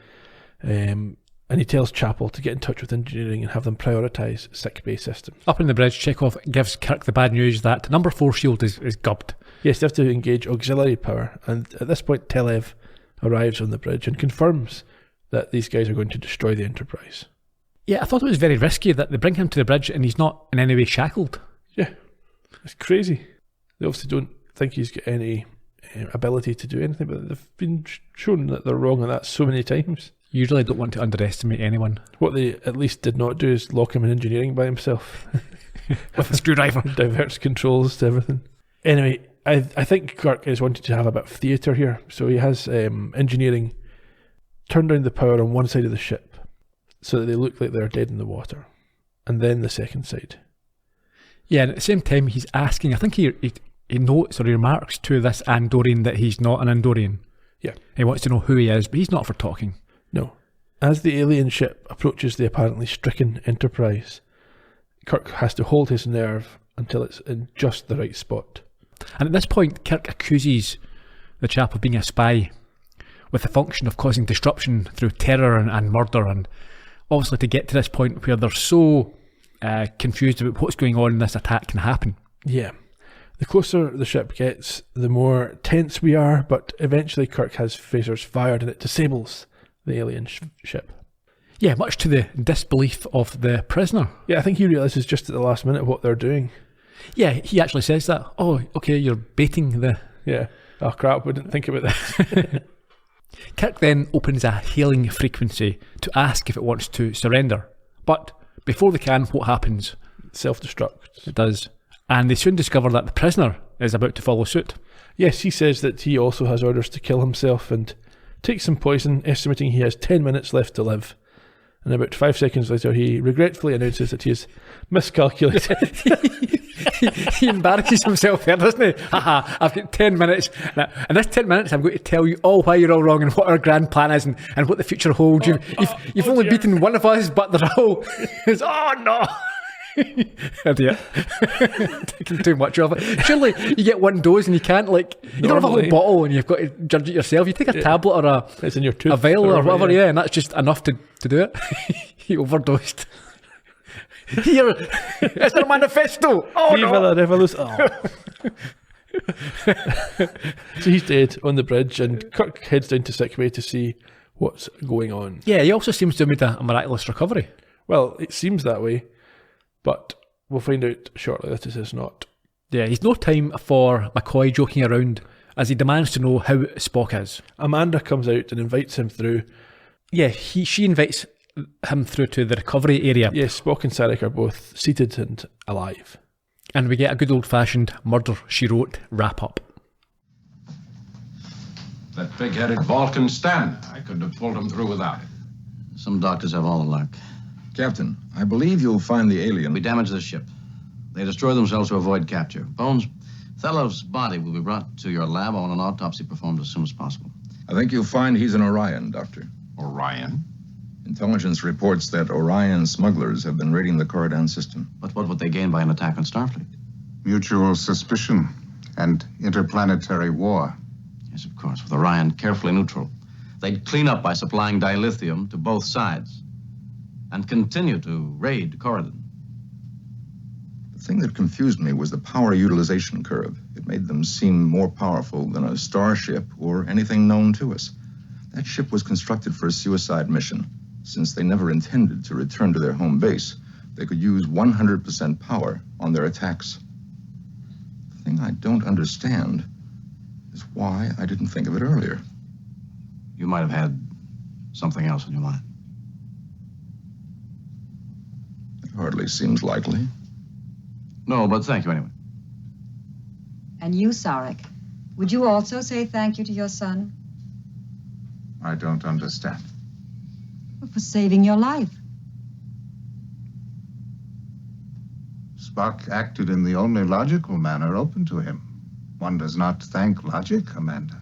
Speaker 2: And he tells Chapel to get in touch with engineering and have them prioritise sickbay systems.
Speaker 1: Up on the bridge, Chekhov gives Kirk the bad news that number 4 shield is gubbed.
Speaker 2: Yes, they have to engage auxiliary power, and at this point Telev arrives on the bridge and confirms that these guys are going to destroy the Enterprise.
Speaker 1: Yeah, I thought it was very risky that they bring him to the bridge and he's not in any way shackled.
Speaker 2: Yeah, it's crazy. They obviously don't think he's got any ability to do anything, but they've been shown that they're wrong on that so many times.
Speaker 1: You usually don't want to underestimate anyone.
Speaker 2: What they at least did not do is lock him in engineering by himself.
Speaker 1: With a screwdriver.
Speaker 2: Diverts controls to everything. Anyway, I think Kirk is wanting to have a bit of theatre here. So he has engineering turn down the power on one side of the ship so that they look like they're dead in the water. And then the second side.
Speaker 1: Yeah, and at the same time he's asking, I think he notes or he remarks to this Andorian that he's not an Andorian.
Speaker 2: Yeah.
Speaker 1: He wants to know who he is, but he's not for talking.
Speaker 2: No. As the alien ship approaches the apparently stricken Enterprise, Kirk has to hold his nerve until it's in just the right spot.
Speaker 1: And at this point, Kirk accuses the chap of being a spy with the function of causing disruption through terror and murder. And obviously to get to this point where they're so confused about what's going on, this attack can happen.
Speaker 2: Yeah. The closer the ship gets, the more tense we are, but eventually Kirk has phasers fired and it disables the alien ship.
Speaker 1: Yeah, much to the disbelief of the prisoner.
Speaker 2: Yeah, I think he realises just at the last minute what they're doing.
Speaker 1: Yeah, he actually says that. Oh, okay, you're baiting the...
Speaker 2: Yeah. Oh crap, we didn't think about this.
Speaker 1: Kirk then opens a hailing frequency to ask if it wants to surrender. But before they can, what happens?
Speaker 2: Self-destruct.
Speaker 1: It does. And they soon discover that the prisoner is about to follow suit.
Speaker 2: Yes, he says that he also has orders to kill himself and takes some poison, estimating he has 10 minutes left to live. And about 5 seconds later, he regretfully announces that he has miscalculated.
Speaker 1: He embarrasses himself there, doesn't he? Haha, I've got 10 minutes. Now, in this 10 minutes, I'm going to tell you all why you're all wrong and what our grand plan is and what the future holds. You've only beaten one of us, but they're all... Oh, no! Idiot. Taking too much of it. Surely you get one dose and you can't, like... You don't have a whole bottle and you've got to judge it yourself. You take a tablet or
Speaker 2: it's in your tooth,
Speaker 1: a vial or whatever, yeah, and that's just enough to do it. He overdosed. Here, it's a manifesto. Oh,
Speaker 2: Viva
Speaker 1: no.
Speaker 2: la Revolution. Oh. So he's dead on the bridge, and Kirk heads down to sickbay to see what's going on.
Speaker 1: Yeah, he also seems to have made a miraculous recovery.
Speaker 2: Well, it seems that way, but we'll find out shortly that it is not.
Speaker 1: Yeah, he's no time for McCoy joking around as he demands to know how Spock is.
Speaker 2: Amanda comes out and invites him through.
Speaker 1: Yeah, she invites him through to the recovery area.
Speaker 2: Yes, Spock and Sarek are both seated and alive.
Speaker 1: And we get a good old-fashioned murder, she wrote wrap-up.
Speaker 3: That big-headed Vulcan stand. I couldn't have pulled him through without it.
Speaker 5: Some doctors have all the luck.
Speaker 3: Captain, I believe you'll find the alien.
Speaker 5: We damage the ship. They destroy themselves to avoid capture. Bones, Othello's body will be brought to your lab. I want an autopsy performed as soon as possible.
Speaker 3: I think you'll find he's an Orion, Doctor.
Speaker 9: Orion?
Speaker 3: Intelligence reports that Orion smugglers have been raiding the Corridan system.
Speaker 5: But what would they gain by an attack on Starfleet?
Speaker 7: Mutual suspicion and interplanetary war.
Speaker 5: Yes, of course, with Orion carefully neutral. They'd clean up by supplying dilithium to both sides and continue to raid Corridan.
Speaker 3: The thing that confused me was the power utilization curve. It made them seem more powerful than a starship or anything known to us. That ship was constructed for a suicide mission. Since they never intended to return to their home base, they could use 100% power on their attacks. The thing I don't understand is why I didn't think of it earlier.
Speaker 5: You might have had something else in your mind.
Speaker 3: It hardly seems likely.
Speaker 5: No, but thank you anyway.
Speaker 4: And you, Sarek, would you also say thank you to your son?
Speaker 7: I don't understand.
Speaker 4: For saving your life.
Speaker 7: Spock acted in the only logical manner open to him. One does not thank logic, Amanda.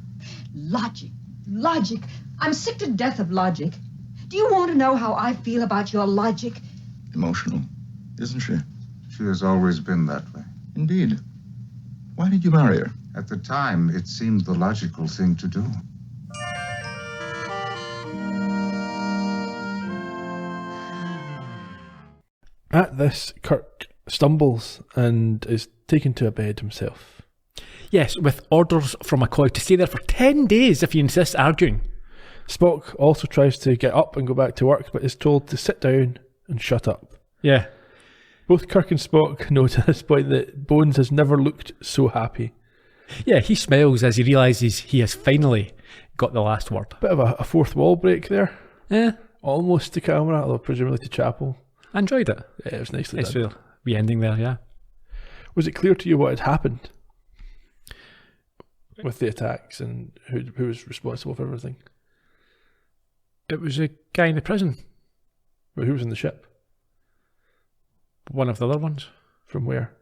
Speaker 4: Logic. Logic. I'm sick to death of logic. Do you want to know how I feel about your logic?
Speaker 3: Emotional, isn't she?
Speaker 7: She has always been that way.
Speaker 3: Indeed. Why did you marry her?
Speaker 7: At the time, it seemed the logical thing to do.
Speaker 2: At this, Kirk stumbles and is taken to a bed himself.
Speaker 1: Yes, with orders from McCoy to stay there for 10 days if he insists arguing.
Speaker 2: Spock also tries to get up and go back to work, but is told to sit down and shut up.
Speaker 1: Yeah.
Speaker 2: Both Kirk and Spock note at this point that Bones has never looked so happy.
Speaker 1: Yeah, he smiles as he realises he has finally got the last word.
Speaker 2: Bit of a fourth wall break there.
Speaker 1: Yeah.
Speaker 2: Almost to camera, although presumably to Chapel.
Speaker 1: I enjoyed it.
Speaker 2: Yeah, it was nicely
Speaker 1: Nice
Speaker 2: done.
Speaker 1: little wee ending there, yeah.
Speaker 2: Was it clear to you what had happened with the attacks and who was responsible for everything?
Speaker 1: It was a guy in the prison.
Speaker 2: But who was in the ship?
Speaker 1: One of the other ones.
Speaker 2: From where?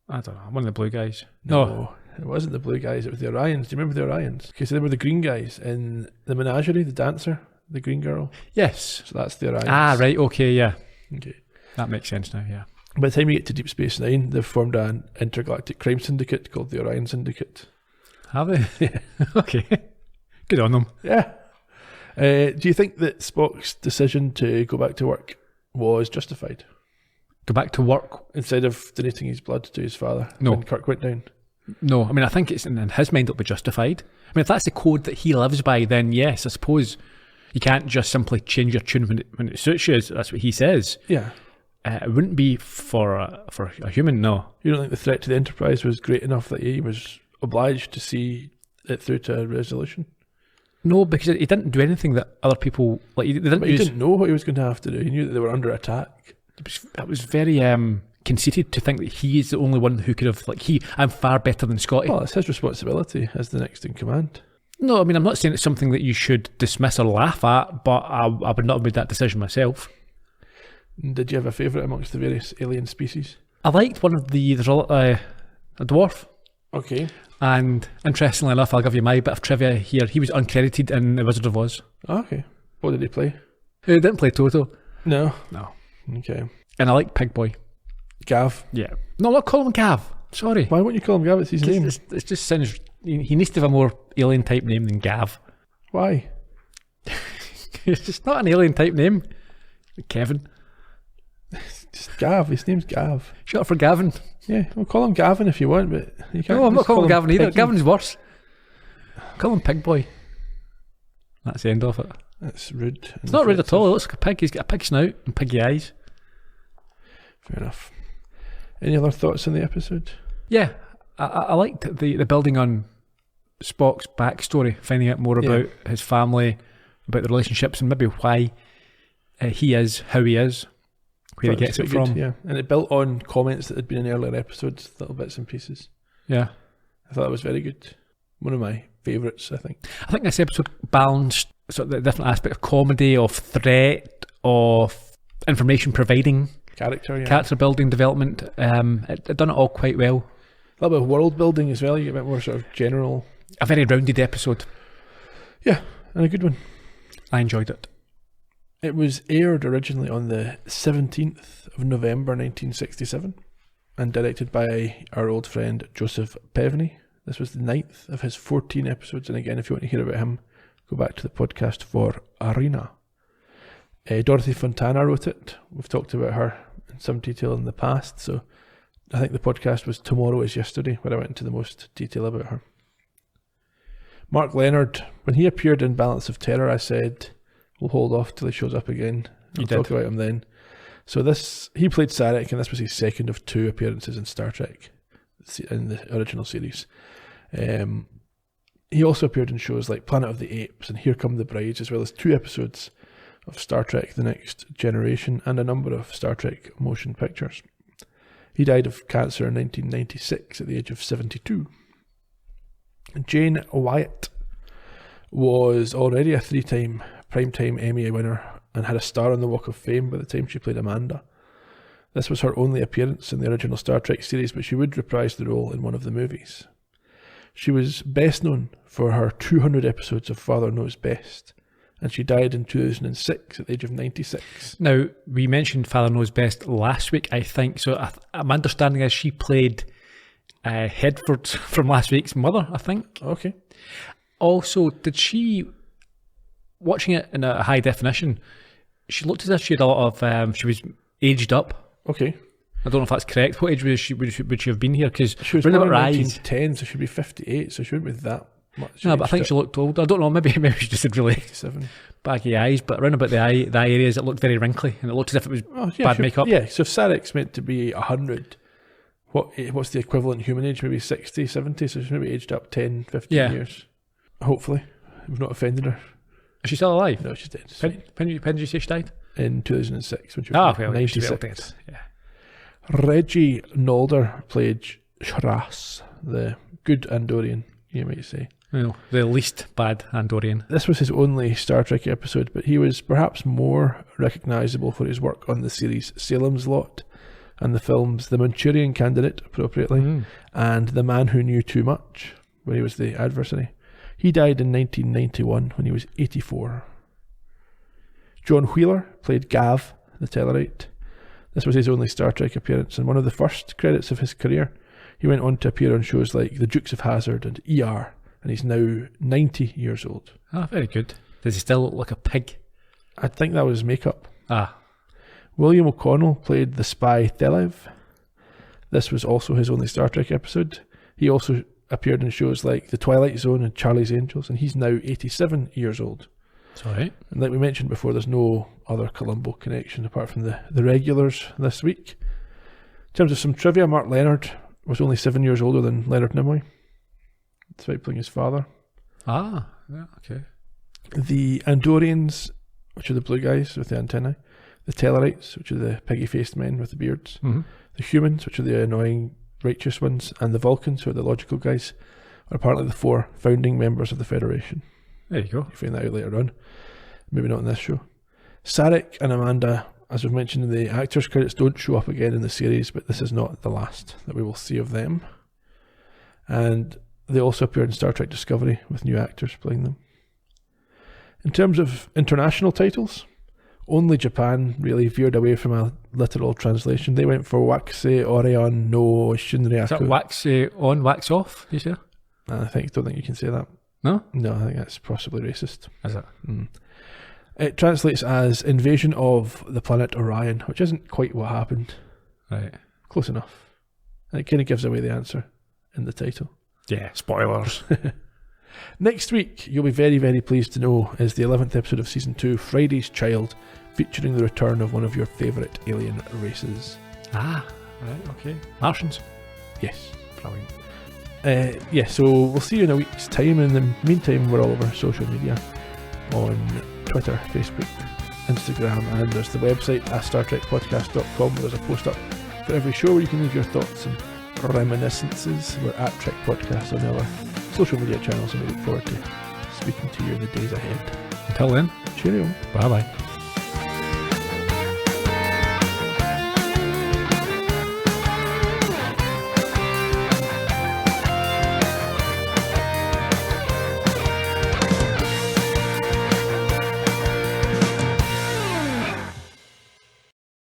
Speaker 1: I don't know. One of the blue guys.
Speaker 2: No, it wasn't the blue guys. It was the Orions. Do you remember the Orions? Okay, so they were the green guys in the menagerie, the dancer, the green girl.
Speaker 1: Yes.
Speaker 2: So that's the Orions.
Speaker 1: Ah, right. Okay, yeah.
Speaker 2: Okay.
Speaker 1: That makes sense now, yeah.
Speaker 2: By the time you get to Deep Space Nine, they've formed an intergalactic crime syndicate called the Orion Syndicate.
Speaker 1: Have they? Yeah. Okay. Good on them.
Speaker 2: Yeah. Do you think that Spock's decision to go back to work was justified?
Speaker 1: Go back to work?
Speaker 2: Instead of donating his blood to his father when Kirk went down?
Speaker 1: No. I mean, I think it's in his mind it'll be justified. I mean, if that's the code that he lives by, then yes, I suppose you can't just simply change your tune when it suits you. That's what he says.
Speaker 2: Yeah.
Speaker 1: It wouldn't be for a human, no.
Speaker 2: You don't think the threat to the Enterprise was great enough that he was obliged to see it through to a resolution?
Speaker 1: No, because he didn't do anything that other people... Like, he didn't
Speaker 2: know what he was going to have to do. He knew that they were under attack.
Speaker 1: It was very conceited to think that he is the only one who could have... I'm far better than Scotty.
Speaker 2: Well, it's his responsibility as the next in command.
Speaker 1: No, I mean, I'm not saying it's something that you should dismiss or laugh at, but I would not have made that decision myself.
Speaker 2: Did you have a favourite amongst the various alien species?
Speaker 1: I liked one of there's a dwarf.
Speaker 2: Okay.
Speaker 1: And interestingly enough, I'll give you my bit of trivia here. He was uncredited in The Wizard of Oz.
Speaker 2: Okay. What did he play?
Speaker 1: He didn't play Toto.
Speaker 2: No. Okay.
Speaker 1: And I like Pig Boy.
Speaker 2: Gav?
Speaker 1: Yeah. No, I'm not calling him Gav. Sorry.
Speaker 2: Why won't you call him Gav? It's his name.
Speaker 1: It just sounds... He needs to have a more alien type name than Gav.
Speaker 2: Why?
Speaker 1: It's just not an alien type name. Kevin.
Speaker 2: Just Gav. His name's Gav.
Speaker 1: Shut up for Gavin.
Speaker 2: Yeah, we'll call him Gavin if you want, but you can't.
Speaker 1: No, I'm not calling him Gavin either.
Speaker 2: Piggy.
Speaker 1: Gavin's worse. Call him Pig Boy. That's the end of it.
Speaker 2: That's rude.
Speaker 1: It's not rude at all. He looks like a pig. He's got a pig snout and piggy eyes.
Speaker 2: Fair enough. Any other thoughts on the episode?
Speaker 1: Yeah, I liked the building on Spock's backstory, finding out more about his family, about the relationships, and maybe why he is how he is, where he gets it from.
Speaker 2: Yeah, and it built on comments that had been in earlier episodes, little bits and pieces.
Speaker 1: Yeah,
Speaker 2: I thought that was very good. One of my favourites, I think.
Speaker 1: I think this episode balanced sort of the different aspect of comedy, of threat, of information providing, character building, development. It done it all quite well.
Speaker 2: A little bit of world building as well. You get a bit more sort of general.
Speaker 1: A very rounded episode.
Speaker 2: Yeah, and a good one.
Speaker 1: I enjoyed it.
Speaker 2: It was aired originally on the 17th of November 1967 and directed by our old friend Joseph Pevney. This was the 9th of his 14 episodes, and again, if you want to hear about him, go back to the podcast for Arena. Dorothy Fontana wrote it. We've talked about her in some detail in the past, so I think the podcast was Tomorrow is Yesterday, where I went into the most detail about her. Mark Leonard, when he appeared in Balance of Terror, I said, we'll hold off till he shows up again. We'll talk about him then. So he played Sarek, and this was his second of 2 appearances in Star Trek, in the original series. He also appeared in shows like Planet of the Apes and Here Come the Brides, as well as 2 episodes of Star Trek The Next Generation and a number of Star Trek motion pictures. He died of cancer in 1996 at the age of 72. Jane Wyatt was already a 3-time Primetime Emmy winner and had a star on the Walk of Fame by the time she played Amanda. This was her only appearance in the original Star Trek series, but she would reprise the role in one of the movies. She was best known for her 200 episodes of Father Knows Best, and she died in 2006 at the age of 96.
Speaker 1: Now, we mentioned Father Knows Best last week, I think, so my understanding is she played Hedford from last week's Mother, I think.
Speaker 2: Okay.
Speaker 1: Also, did she, watching it in a high definition, she looked as if she had a lot of, she was aged up.
Speaker 2: Okay.
Speaker 1: I don't know if that's correct. What age would she have been here? Because
Speaker 2: she was born in 1910, so she'd be 58, so she wouldn't be that much.
Speaker 1: No, but I think she looked old. I don't know, maybe she just had really
Speaker 2: 57.
Speaker 1: Baggy eyes, but around about the eye areas it looked very wrinkly, and it looked as if it was bad makeup.
Speaker 2: Yeah, so if Sarek's meant to be 100, what's the equivalent human age? Maybe 60, 70, so she's maybe aged up 10, 15 years. Hopefully. We've not offended her.
Speaker 1: Is she still alive?
Speaker 2: No, she's dead.
Speaker 1: When did you say she died?
Speaker 2: In 2006, when she was 96.
Speaker 1: Dead. Yeah.
Speaker 2: Reggie Nalder played Shras, the good Andorian, you might say.
Speaker 1: No, the least bad Andorian.
Speaker 2: This was his only Star Trek episode, but he was perhaps more recognisable for his work on the series Salem's Lot and the films The Manchurian Candidate, appropriately, and The Man Who Knew Too Much, where he was the adversary. He died in 1991 when he was 84. John Wheeler played Gav, the Tellarite. This was his only Star Trek appearance and one of the first credits of his career. He went on to appear on shows like The Dukes of Hazzard and ER, and he's now 90 years old.
Speaker 1: Ah, very good. Does he still look like a pig?
Speaker 2: I think that was makeup.
Speaker 1: Ah.
Speaker 2: William O'Connell played the spy Thelev. This was also his only Star Trek episode. He also appeared in shows like The Twilight Zone and Charlie's Angels, and he's now 87 years old.
Speaker 1: It's all right.
Speaker 2: And like we mentioned before, there's no other Columbo connection apart from the regulars this week. In terms of some trivia, Mark Leonard was only 7 years older than Leonard Nimoy, despite playing his father.
Speaker 1: Ah, yeah, okay.
Speaker 2: The Andorians, which are the blue guys with the antennae, the Tellarites, which are the piggy-faced men with the beards, the Humans, which are the annoying righteous ones, and the Vulcans, who are the logical guys, are apparently the 4 founding members of the Federation.
Speaker 1: There you go.
Speaker 2: You'll find that out later on. Maybe not in this show. Sarek and Amanda, as we've mentioned in the actors' credits, don't show up again in the series, but this is not the last that we will see of them. And they also appear in Star Trek Discovery with new actors playing them. In terms of international titles, only Japan really veered away from a literal translation. They went for Waxe Orion no Shinryaku.
Speaker 1: Is that wax on, wax off, you say?
Speaker 2: Don't think you can say that.
Speaker 1: No?
Speaker 2: No, I think that's possibly racist.
Speaker 1: Is it?
Speaker 2: It translates as Invasion of the Planet Orion, which isn't quite what happened.
Speaker 1: Right.
Speaker 2: Close enough. And it kind of gives away the answer in the title.
Speaker 1: Yeah, spoilers.
Speaker 2: Next week, you'll be very, very pleased to know, is the 11th episode of Season 2, Friday's Child, featuring the return of one of your favourite alien races.
Speaker 1: Ah, right, okay. Martians?
Speaker 2: Yes.
Speaker 1: Brilliant.
Speaker 2: So we'll see you in a week's time. In the meantime, we're all over social media on Twitter, Facebook, Instagram, and there's the website StarTrekPodcast.com. There's a post up for every show where you can leave your thoughts and reminiscences. We're at Trek Podcast on our social media channels, and we look forward to speaking to you in the days ahead.
Speaker 1: Until then,
Speaker 2: cheerio.
Speaker 1: Bye bye.